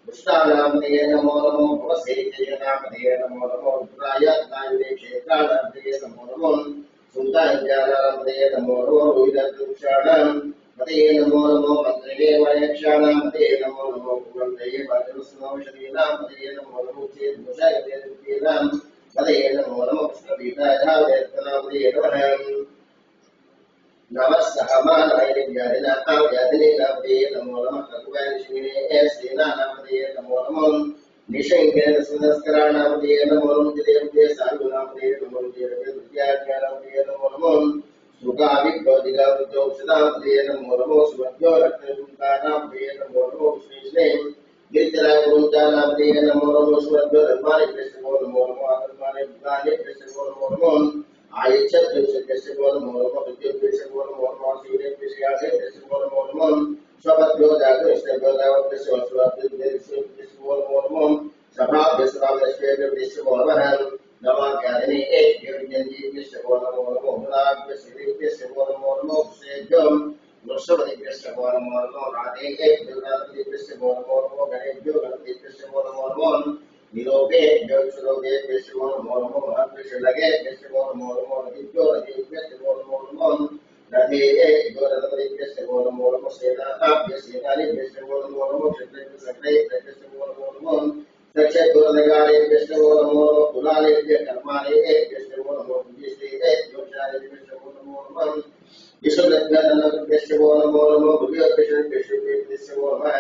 पुष्टानापदे नमो नमो भवसेजयनापदे नमो नमो रुद्राय नायुने क्षेत्रानापदे नमो नमो सुन्दाज्ञानापदे नमो नमो रुद्रवृक्षाणां पदे नमो नमो मन्त्रिणे वयक्षाणां पदे नमो नमो कुलन्दये वज्रस्वौषधीनां पदे नमो नमो चेद्भुषाय वेदविद्येनां पदे नमो नमो कृष्णपीठाधावेत्तनां पदे नमः नमः सहमानवैर्यादिनां यादिनीनां पदे नमो नमः ककुवैर्षिणे सेनानां पदे नमो नमो निशङ्केन सुन्दस्कराणां पदे नमो नमो देवते साधूनां पदे नमो विद्याज्ञानां पदे नमो नमो सुखाविद्योदिगावृद्धौषधां पदे नमो नमो सुमध्यो रक्तयुक्तानां पदे नमो नमो विष्णुश्री गिरिजरागुरुञ्चानां पदे नमो नमो सुमध्यो धर्मादिभ्यश्च नमो नमो अधर्मादिभ्यश्च नमो नमो आयुष्यभ्यश्च नमो नमो विद्युभ्यश्च नमो नमो श्रीदेभ्यश्च नमो नमो स्वपद्भ्यो जागृष्टभ्यो दावभ्यश्च वसुभ्यश्च नमो नमो सभाभ्यश्च नमो नमः नमः ज्ञानिने एभ्यश्च नमो नमो गुणाभ्यश्च नमो नमो श्रेभ्यो वृषभदिभ्यश्च नमो नमो राधेभ्यश्च नमो नमो गणेभ्यो गणपतिभ्यश्च नमो नमो निरोगेभ्यो सुरोगेभ्यश्च नमो नमो महद्भ्यश्च लघेभ्यश्च नमो नमो रतिभ्यश्च नमो नमो रथेभ्यो रथपतिभ्यश्च नमो नमो सेनाभ्यश्च नमो नमो क्षत्रेभ्यश्च नमो नमो दक्षिणगोलगारेभ्यश्च नमो नमो कुलालेभ्यः कर्मालेभ्यश्च नमो नमो विजयश्रीभ्यो चारेभ्यश्च नमो नमो विश्वभ्यश्च नमो नमो भुव्यभ्यश्च नमो नमः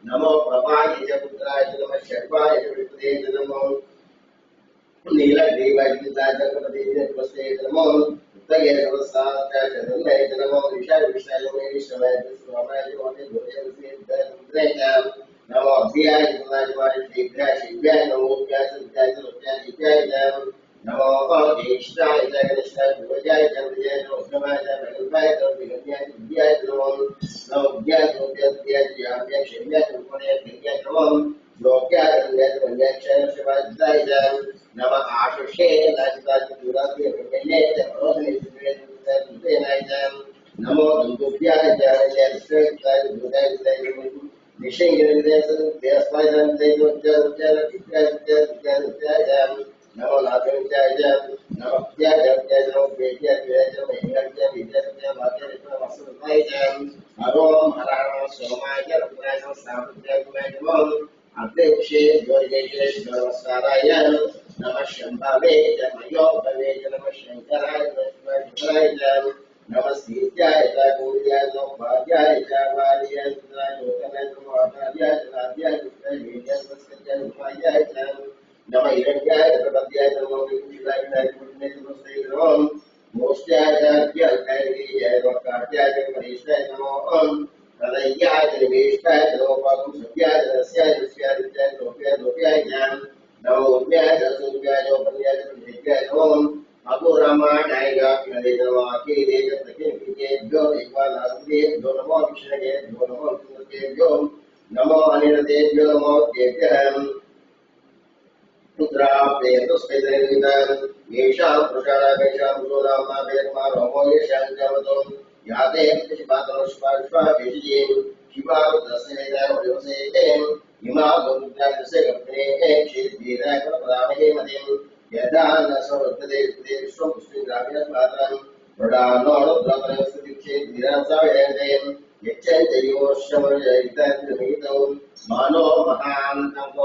नमो प्रभाय च पुत्राय च नमः शर्वाय च विपदे च नमो नीलग्रीवाय च जगपते च पुष्टे च नमो उत्तगे नमस्ताय च धन्याय च नमो विशाय विशाय विश्ववाय च सुवाय च वन्दे भूते च नमो अभ्याय गुणाय शीघ्राय शीघ्राय नमो अभ्याय विद्याय विद्याय नमो ज्येष्ठाय च गणेशाय भोजाय च विजयाय च उत्तमाय च भगवाय च विद्याय विद्याय नमो नमो ज्ञाय ज्ञाय ज्ञाय शिव्याय गुणाय विद्याय नमो लोक्याय विद्याय शिवाय च नमः आशुषे नाचिताय दुराते विद्याय च रोधने विद्याय च नमो दुर्भ्याय च श्रेष्ठाय दुराय निशेंगेन्द्रस्य देवस्वायं देवोच्चार नमो नागेन्द्राय नमो ज्ञाय नमो वेद्याय नमो हिरण्याय विद्याय वाक्याय वसुदेवाय हरोम हराम सोमाय रुद्राय सामुद्राय नमो अध्यक्षे योगेशे नमस्काराय नमः शंभवे मयोभवे नमः शंकराय नमः नमस्तीत्याय गौर्याय नमो भाग्याय वार्याय लोकनाय नमो आचार्याय राध्याय विद्याय नमस्कृत्याय उपायाय नमः हिरण्याय प्रपद्याय नमो विभूषिताय नमस्ते नमो मोष्ट्याय ज्ञानाय वक्ताय महेशाय नमो प्रलयाय निवेष्टाय नमो पागं सत्याय रस्याय विषयाय लोप्याय नमो उद्याय सुद्याय उपन्याय विद्याय नमो अगो रामायणाय गापिनदे नमो आके देव प्रके देवेभ्यो देवानादेभ्यो नमो विष्णुभ्यो नमो विष्णुभ्यो नमो अनिरुद्धेभ्यो नमो देभ्यः पुत्राप्येतुस्मिदनिमितं येषां पुरुषाणामेषां पुरोनामावेर्मारोमो येषां जवतो याते पुष्पातोष्पाष्पाभिषीं शिवारुद्रस्येदेवयोसेतें इमा गुरुद्रस्य गप्ने क्षीरधीरप्रदामहे मतिं यदा न सवर्तते विश्वं पुष्टिग्राम्यस्मात्रं प्रदानोरुद्रपरस्थितिक्षेधीरसावयन्तें यच्चैतयोश्चमर्जयितमितौ मानो महान्तम्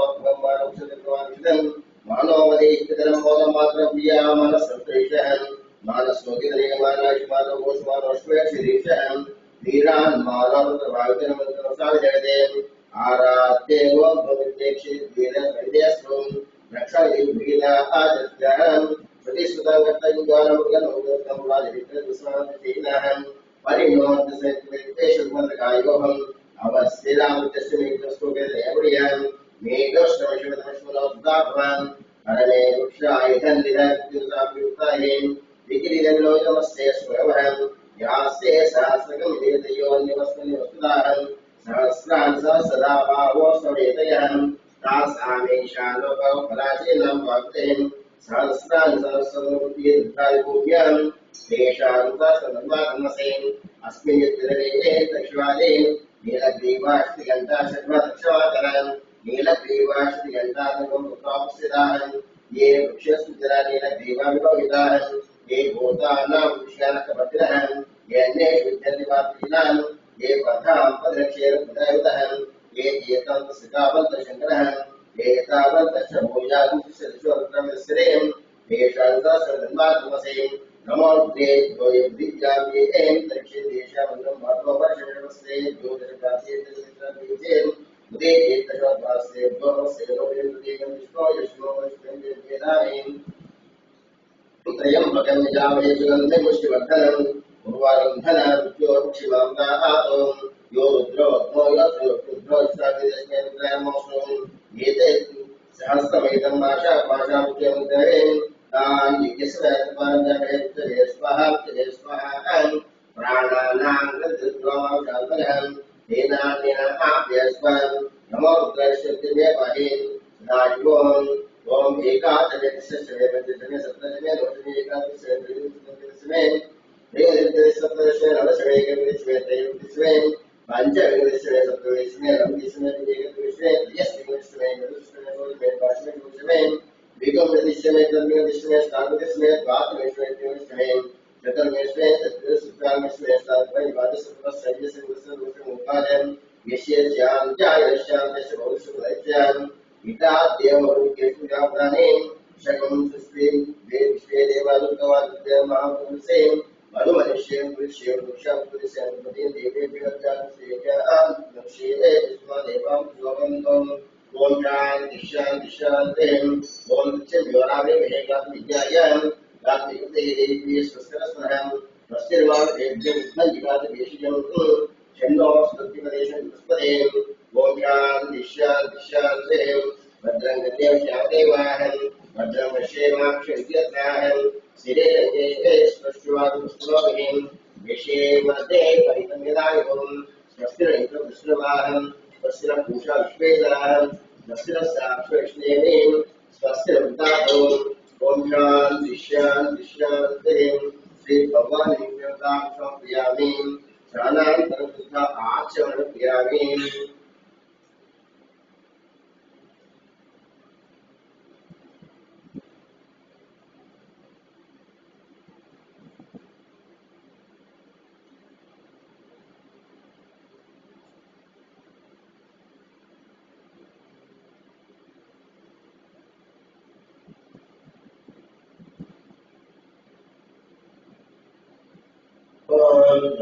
मानवदेहितरं मोदमात्रं प्रियामनसंश्रेषः मानस्मृतिरेमानाशिमानोष्मानोष्मेक्षिरीषः वीरान् मानवप्रभावितनमन्तरसाविजगते आराध्येव भवित्येक्षिद्वीरसंध्यस्वं रक्षणीर्भीता आचर्यः प्रतिश्रुतं कर्तयुगानमुगनमुगतं राजविक्रमस्वामिशीलः परिणोदसंवेदेशुमन्दकायोऽहम् अवस्थिरामृतस्मितस्तुभेदयमुर्याम् मेघोष्णमशिवतमश्वलोद्धाभवान् हरणे वृक्षायुधन्निरक्तियुताभ्युक्तायेन् विकिरीदन्नोजमस्ते स्वरवहम् यास्ते सहस्रकं वेदयोन्यवस्मनि वस्तुदाहम् सहस्रान् सहस्रदा भावो समेतयहम् तासामेषालोकौ पराचीनं वाक्तेन् सहस्रान् सहस्रमूर्तिर्भूभ्याम् तेषां सहस्रधर्मात्मसेन् अस्मिन् यद्विरले दक्षिवादेन् नीलग्रीवाष्टिगन्धा षड्भक्षवाकरान् नीलग्रीवाष्टिगन्धानुगमुपास्थितान् ये वृक्षस्थिरा नीलग्रीवाविलोहिताः ये भूतानां वृक्षानकभद्रः येऽन्ये विद्यन्तिवापीनान् ये पथां पदक्षेरमुदयुतः ये एतान्तसिकावन्तशङ्करः ये एतावन्तश्च भूयागुंसिषोत्रमस्रेम् तेषां सहस्रधर्मात्मसेन् नमो देभ्यो यद्विद्याप्येतें दक्षिणदेशामन्त्रं मात्मवर्षणमस्ते ज्योतिषकास्येतेन उदे एतशोद्वास्तेभ्यो सेनोरेन्द्रदेवं विष्णो यष्णो वैष्णवेदानेन त्रयम्बकं यजामहे सुगन्धिं पुष्टिवर्धनम् उर्वारुन्धना मृत्योर्क्षिमाम्नाहातो यो रुद्रो रुद्रो स्वादिदस्मै रुद्रायमोऽस्तु एते सहस्रमेतं पाशामुख्यमुद्रवेन् यज्ञस्वरत्माञ्जहे स्वाहा प्राणानां गन्धद्वामाशान्तरहम् तेनानेन आप्यस्वं नमो रुद्रश्चर्तिमे पाहिन् सदाशिवोम् ओम एकादशमे पंचदशमे सप्तदशमे नवदशमे एकादशमे त्रिदशमे सप्तदशमे नवदशमे एकविंशमे त्रयोदशमे पंचविंशमे सप्तदशमे नवदशमे एकविंशमे त्रियस्त्रिंशमे चतुर्दशमे नवदशमे पंचदशमे विगमदशमे त्रयोदशमे अष्टादशमे द्वादशमे त्रिदशमे चतुर्दशमे चतुर्दशमे सप्तदशमे द्वादशमे यस्यां जायश्चान्तस्य भविष्यति इता देवरूपेषु जातानि शकं सुस्ते देवश्वे देवालुकवाद्य महापुरुषे मनुमनुष्यं पुरुषं वृक्षं पुरुषं पति देवेभ्यः चान्सेयां नक्षे विश्वदेवां सुवन्दं ओम शान्ति शान्ति शान्ति ओम चिन्योरावे मेघां विज्ञायं रात्रियुते देवी स्वस्तिरस्महं स्वस्तिर्वादेभ्यं विघ्नजिगात देशिजं छन्दो स्तुतिपदेशं पुष्पदे ओम शान्ति शान्ति शान्ति भद्रं गद्यं श्यामदेवाहं भद्रं पश्येमाक्षयज्ञाहं सिरे रङ्गे स्पष्टवादुस्तुलोभिं विषेमर्दे परितं यदायुं स्वस्तिरहितं विष्णुवाहं स्वस्तिरपूषा विश्वेदाहं स्वस्तिरस्याक्षविष्णेमीं स्वस्तिरवृतातो ओम शान्ति शान्ति शान्तिः श्रीभगवान् समर्पयामि स्नानानन्तरं तथा आचमनं क्रियामि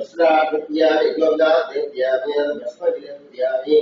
Asradatyayi Gopdatyami Asmavidatyami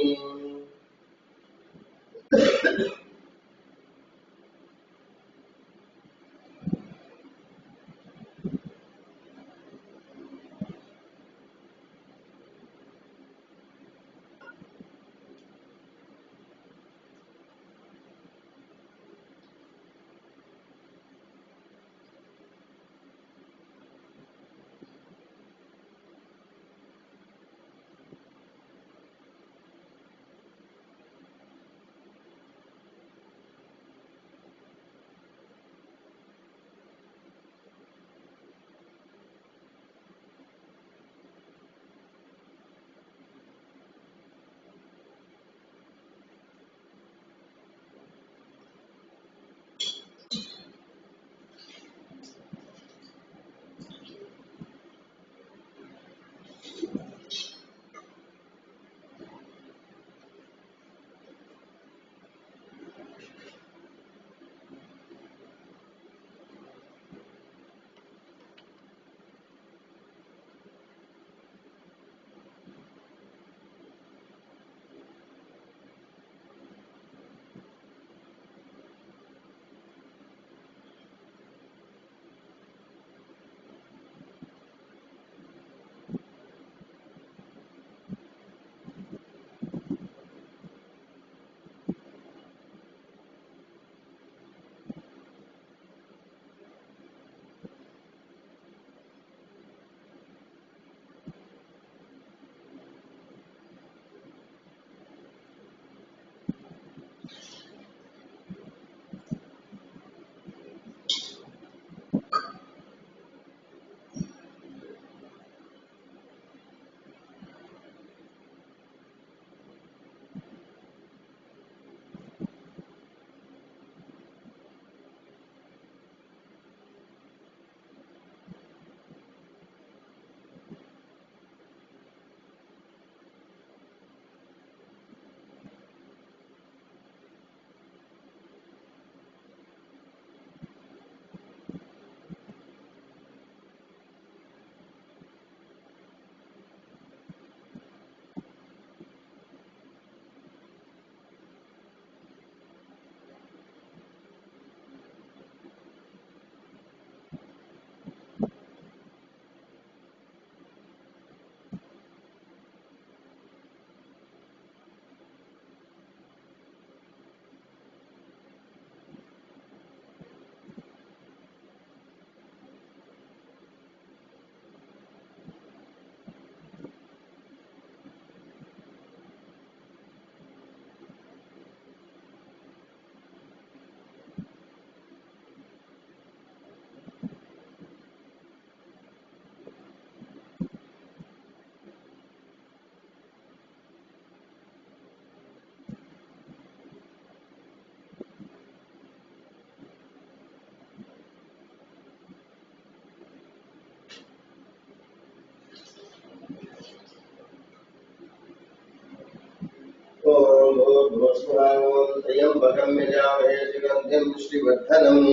त्र्यम्बकं यजामहे सुगन्धिं पुष्टिवर्धनम्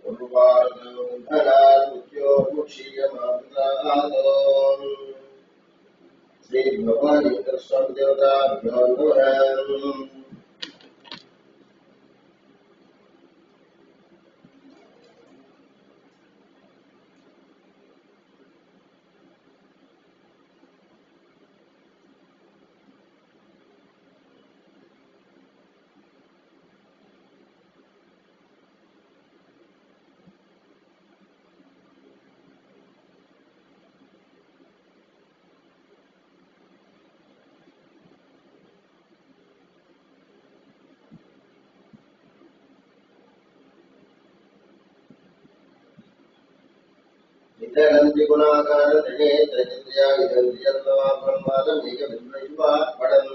उर्वारुकधनात् मृत्योर्मुक्षीयमामृतात् श्रीभगवानीन्द्रस्वामिदेवताभ्यो नमः। इतरन्ति गुणाकार धने त्रयत्या इदन्ति जन्मवापन्मादमेकविद्वैवात्पडम्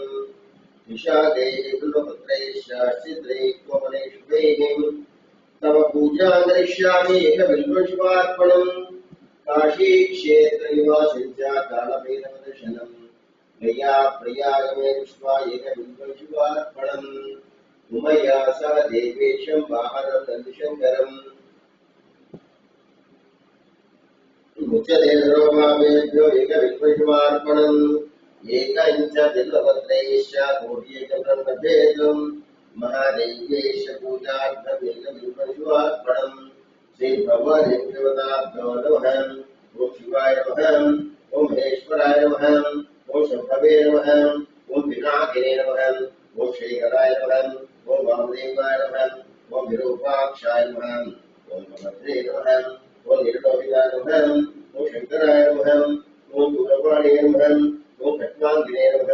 विशाखैः गुरुपुत्रैश्चाश्चित्रैः त्वमनेष्वैः तव पूजां करिष्यामि एकविद्वैवात्पडम् काशीक्षेत्रनिवासिञ्च कालभैरवदर्शनम् गया प्रयागमे दृष्ट्वा एकविद्वैवात्पडम् उमया सह देवेशं वाहनं नन्दिशङ्करम् मुच्यते सर्वपापेभ्यो एकविद्वैवार्पणम् एकञ्च बिल्वपत्रैश्च कोट्येकब्रह्मभेदम् महादैव्यैश्च पूजार्थम् एकविद्वैवार्पणम् श्रीभगवानेन्द्रदेवताभ्यो नमः। ॐ शिवाय नमः, ॐ महेश्वराय नमः, ॐ शम्भवे नमः, ॐ पिनाकिने नमः, ॐ शेखराय नमः, ॐ वामदेवाय नमः, ॐ विरूपाक्षाय नमः, ॐ भद्रे नमः, ॐ निर्लोहिताय नमः, ॐ शंकराय नमः, ॐ दूरवाणीय नमः, ॐ खट्वाङ्गिने नमः,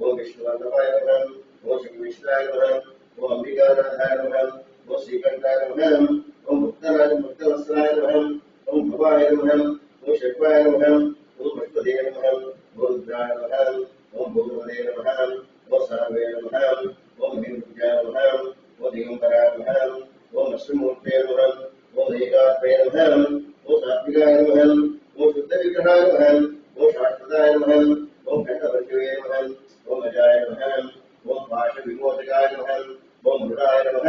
ॐ विष्णुवल्लभाय नमः, ॐ श्रीविष्णाय नमः, ॐ अंबिकानाथाय नमः, ॐ श्रीकंठाय नमः, ॐ मुक्तवस्त्राय नमः, ॐ भवाय नमः, ॐ षट्वाय नमः, ॐ भक्तदे नमः, ॐ रुद्राय नमः, ॐ भूर्वदे नमः, ॐ सर्वे नमः, ॐ हिंद्याय नमः, ॐ दिगंबराय नमः, ॐ अष्टमूर्ते नमः, ॐ एकात्मे नमः, ॐ सात्विकाय नमः, ॐ शुद्धविग्रहाय नमः, ॐ शाश्वताय नमः, ॐ खण्डवर्जवे नमः, ॐ अजाय नमः, ॐ पाशविमोचकाय नमः, ॐ मृडाय नमः,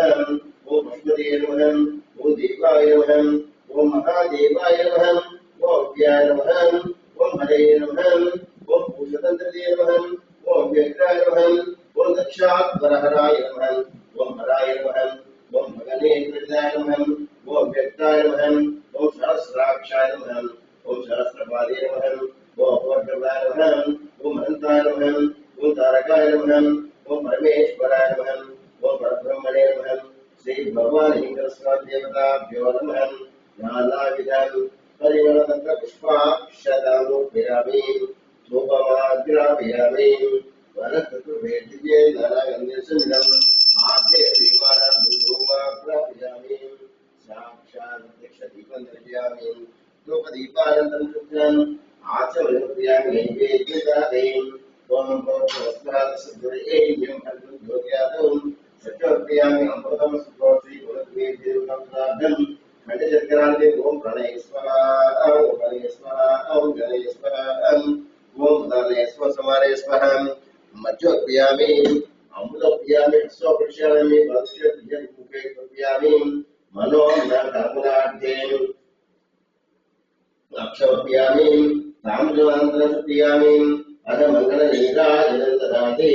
ॐ पशुपते नमः, ॐ देवाय नमः, ॐ महादेवाय नमः, ॐ अव्याय नमः, ॐ हरे नमः, ॐ भूषतन्त्रते नमः, ॐ व्यग्राय नमः, ॐ दक्षाध्वरहराय नमः, ॐ हराय नमः, ॐ भगनेन्द्रजाय नमः, ॐ व्यक्ताय नमः, ॐ सहस्राक्षाय नमः, ॐ सहस्रपादे नमः, ॐ अपोर्गवाय नमः, ॐ अनन्ताय नमः, ॐ तारकाय नमः, ॐ परमेश्वराय नमः, ॐ परब्रह्मणे नमः। श्रीभगवानीन्द्रस्वामिदेवताभ्यो नमः। नानाविधं परिमलतन्त्रपुष्पाक्षतामुपयामि धूपमाग्रापयामि वरचतुर्वेदिके नानागन्धसुमिदम् आद्ये श्रीमानं धूपमाग्रापयामि साक्षात् प्रत्यक्षदीपं दर्शयामि धूपदीपानन्तरं शुद्धम् आचमनक्रियामि नैवेद्यदातैम् त्वं भवस्मात् सद्गुरैर्यं हन्तु ज्योत्यादम् सत्योक्रियामि अमृतं सुप्रोक्षि गुणद्वेद्यं खण्डचक्रान्ते ओम प्रणय स्वाहा ओम प्रणय स्वाहा ओम गणय स्वाहा ओम उदानय स्वाहा समानय स्वाहा मज्जोक्रियामि अमृतोक्रियामि स्वप्रक्षामि भविष्यद्यं मुखे क्रियामि मनो नागुणार्थे अक्षोक्रियामि ताम्रमन्त्रक्रियामि अध मंगलनीराजनं ददाति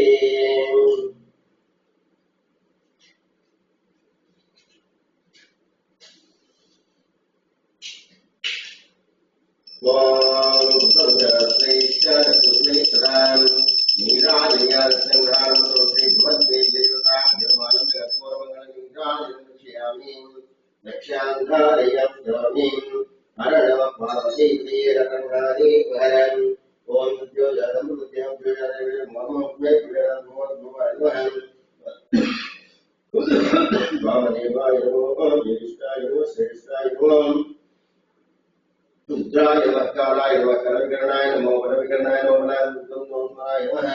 रुद्राय नमः कालाय नमः करविकरणाय नमो वरविकरणाय नमो वरविकरणाय नमः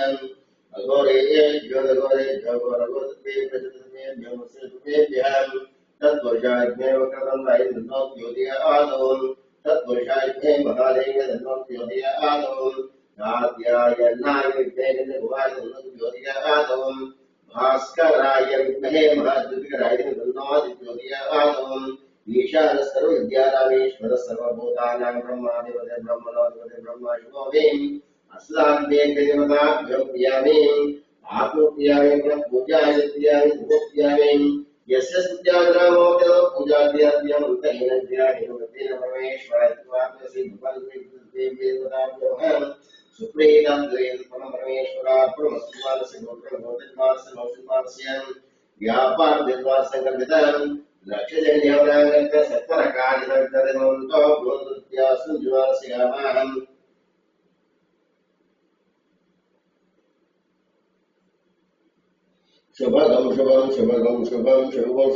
अघोरेभ्यो घोरेभ्यो प्रचतमेभ्यः तत्पुरुषाभ्यो कृतं ज्योतिः आदौ तत्पुरुषाभ्यो महादेव धन्वो ज्योतिः आदौ आद्यायनाय विद्महे ज्योतिर्गमनं भास्कराय विद्महे महाज्योतिर्गमनाय ईशानः सर्वविद्यानामीश्वरः सर्वभूतानां ब्रह्माधिपतिः ब्रह्मणोऽधिपतिः ब्रह्मा शुभो मे अस्लाभ्ये देवताभ्यो प्रियामि आत्मप्रियामि पुनः पूजाय प्रियामि भूप्रियामि यस्य सुत्याग्रामो पूजाद्याद्यमन्तहीनज्ञानिवृत्तेन परमेश्वरात्मात्मसि भगवन्देवताभ्यो सुप्रीतं द्वैतं परमेश्वरात्मस्मानस्य गोत्रमोदितमानस्य मौसुमानस्य व्यापारदिद्वासङ्गमितं लक्ष्यजन्यवराङ्गस्य सत्वरकालिनन्तरमन्तो भूतृत्यासुञ्जुवास्यामाहम् शुभगं शुभं शुभगं शुभं शुभं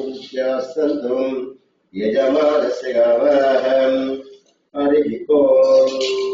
यजमानस्य गावहं हरिः ओम्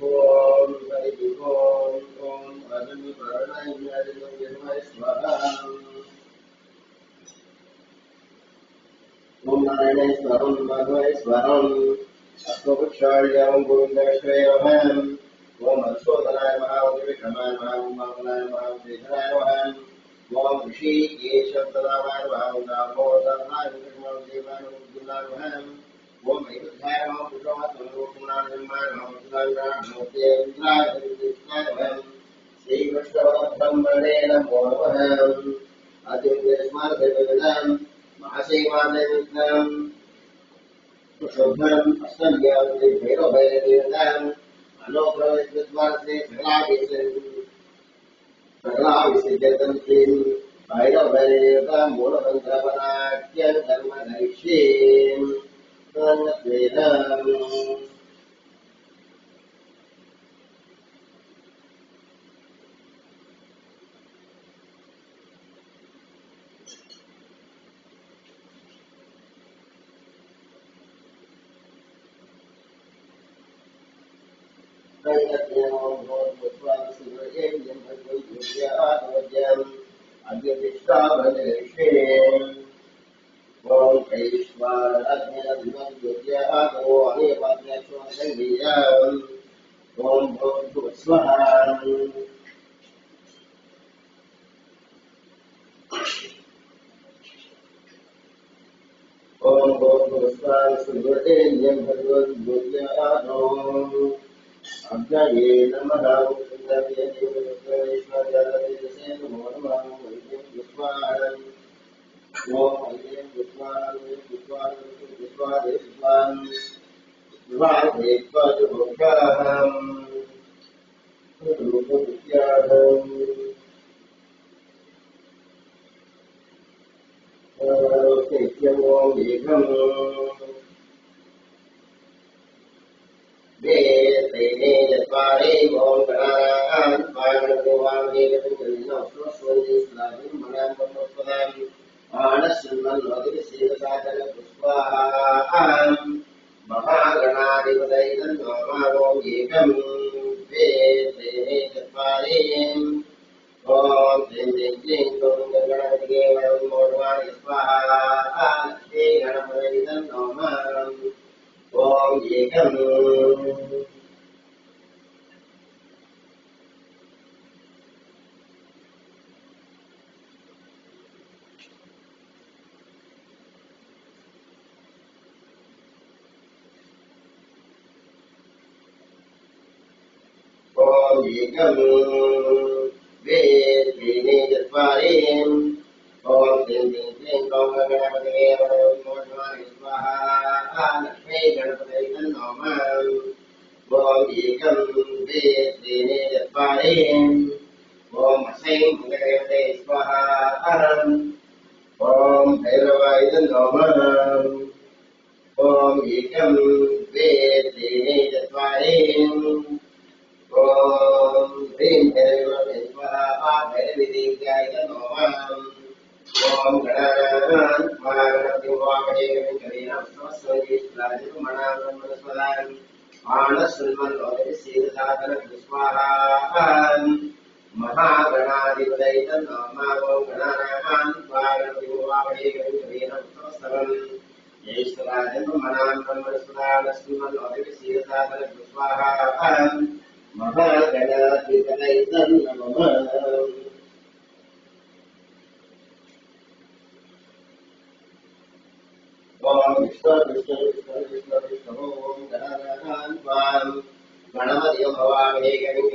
ओम हरि ओम ओम अजन्य प्राणाय अजन्य विष्णुवे स्वाहा ओम नारायणाय स्वाहा माधवाय स्वाहा अश्वक्षायां गोविन्दाय नमः ओम अश्वधनाय नमः ओम विक्रमाय नमः ओम मंगलाय नमः ओम श्रीधराय नमः ओम ऋषिकेशवतनाय नमः ओम दामोदराय नमः ओम देवाय नमः ओम ऐतथाय नमः पुरुषोत्तमाय नमः ओम सुदाय नमः श्री कृष्णब्रह्मणे नमो नमः आदित्यस्माद्भवेदां महासेवादेवतां शुभ्रम् अष्टम्यां भैरवभैरवेदाम् अनोप्रविद्वांसे सकलाविसिद्यतं श्रीं भैरवभैरवेदां मूलमन्त्रवनाट्यं धर्मधैष्येम् तन्नद्वेदम् ओम ऐश्वर अग्निर्भं ज्योत्यागो अनेवाद्यक्षो संगीयम् ओम भूर्भुवस्वः ओम भूर्भुवस्वः सुभृतेन्द्रं भगवद्भूत्यागो अग्नये नमः उक्तये देवैश्वर्यदेवसे नमो नमः वैद्यं विश्वाहम् ओम वैद्यं विश्वाहम् विवादेत्वाजुभोगाहम् रूपविद्याहम् नित्यमो वेगम् वेदेने चत्वारि ओम गणानां पारणदेवामेकविंशतिनवस्वस्वन्दे मनां ब्रह्मस्पदां आनस्सन्मन्वदिविशेषसाधनपुष्पाहां महागणाधिपतये नमो एकं वेदेने चत्वारि ओम ह्रीं ह्रीं क्लीं गौं गणपतये नमो नमः स्वाहा श्री गणपतये नमः ओम एकम् ओम एकम् वेत्रीनि चत्वारि ओम ह्रीं ह्रीं क्लीं गौं गणपतये नमो नमः स्वाहा लक्ष्मी गणपतये नमः ओम एकम् वेत्रीनि चत्वारि ओम ह्रीं गणपतये स्वाहा ओम भैरवाय नमः ओम एकं वेत्रीनि चत्वारि ओम ह्रीं भैरवाय स्वाहा भैरवीदेव्याय नमः ओम गणानां गणपतिवामहेकविंशतिनां सहस्रज्येष्ठादिमनां ब्रह्मणस्पदां आनस्सन्मन्वदिविशेषसाधनपुष्पाहां महागणाधिपतये नमः ओम गणानां गणपतिवामहेकविंशतिनां सहस्रं ज्येष्ठराजब्रह्मणां ब्रह्मणस्पदां महागणाधिपतये नमः ओम विष्णु विष्णु विष्णु विष्णु विष्णु ओम गणानां त्वां गणपतिं भवामहे कविं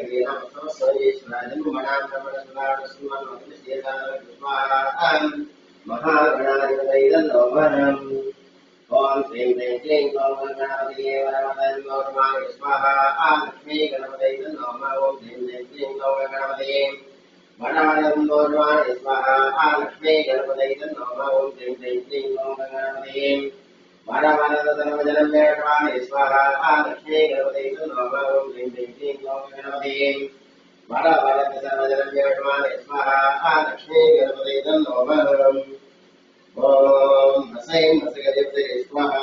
सहस्रज्येष्ठादिमनां ब्रह्मणस्पदां महागणाधिपतये नमः ओम ह्रीं ह्रीं क्लीं गौं गणपतये नमः स्वाहा लक्ष्मी गणपतये नमः ओम ह्रीं ह्रीं क्लीं गौं गणपतये वरवरं स्वाहा लक्ष्मी गणपतये नमः ओम ह्रीं ह्रीं क्लीं गौं गणपतये वरवरदधर्मजनमेकाय स्वाहा लक्ष्मी गणपतये नमः ओम ह्रीं ह्रीं क्लीं गौं गणपतये वरवरदधर्मजनमेकाय स्वाहा लक्ष्मी गणपतये नमः ओम हसैं हसगदेवते स्वाहा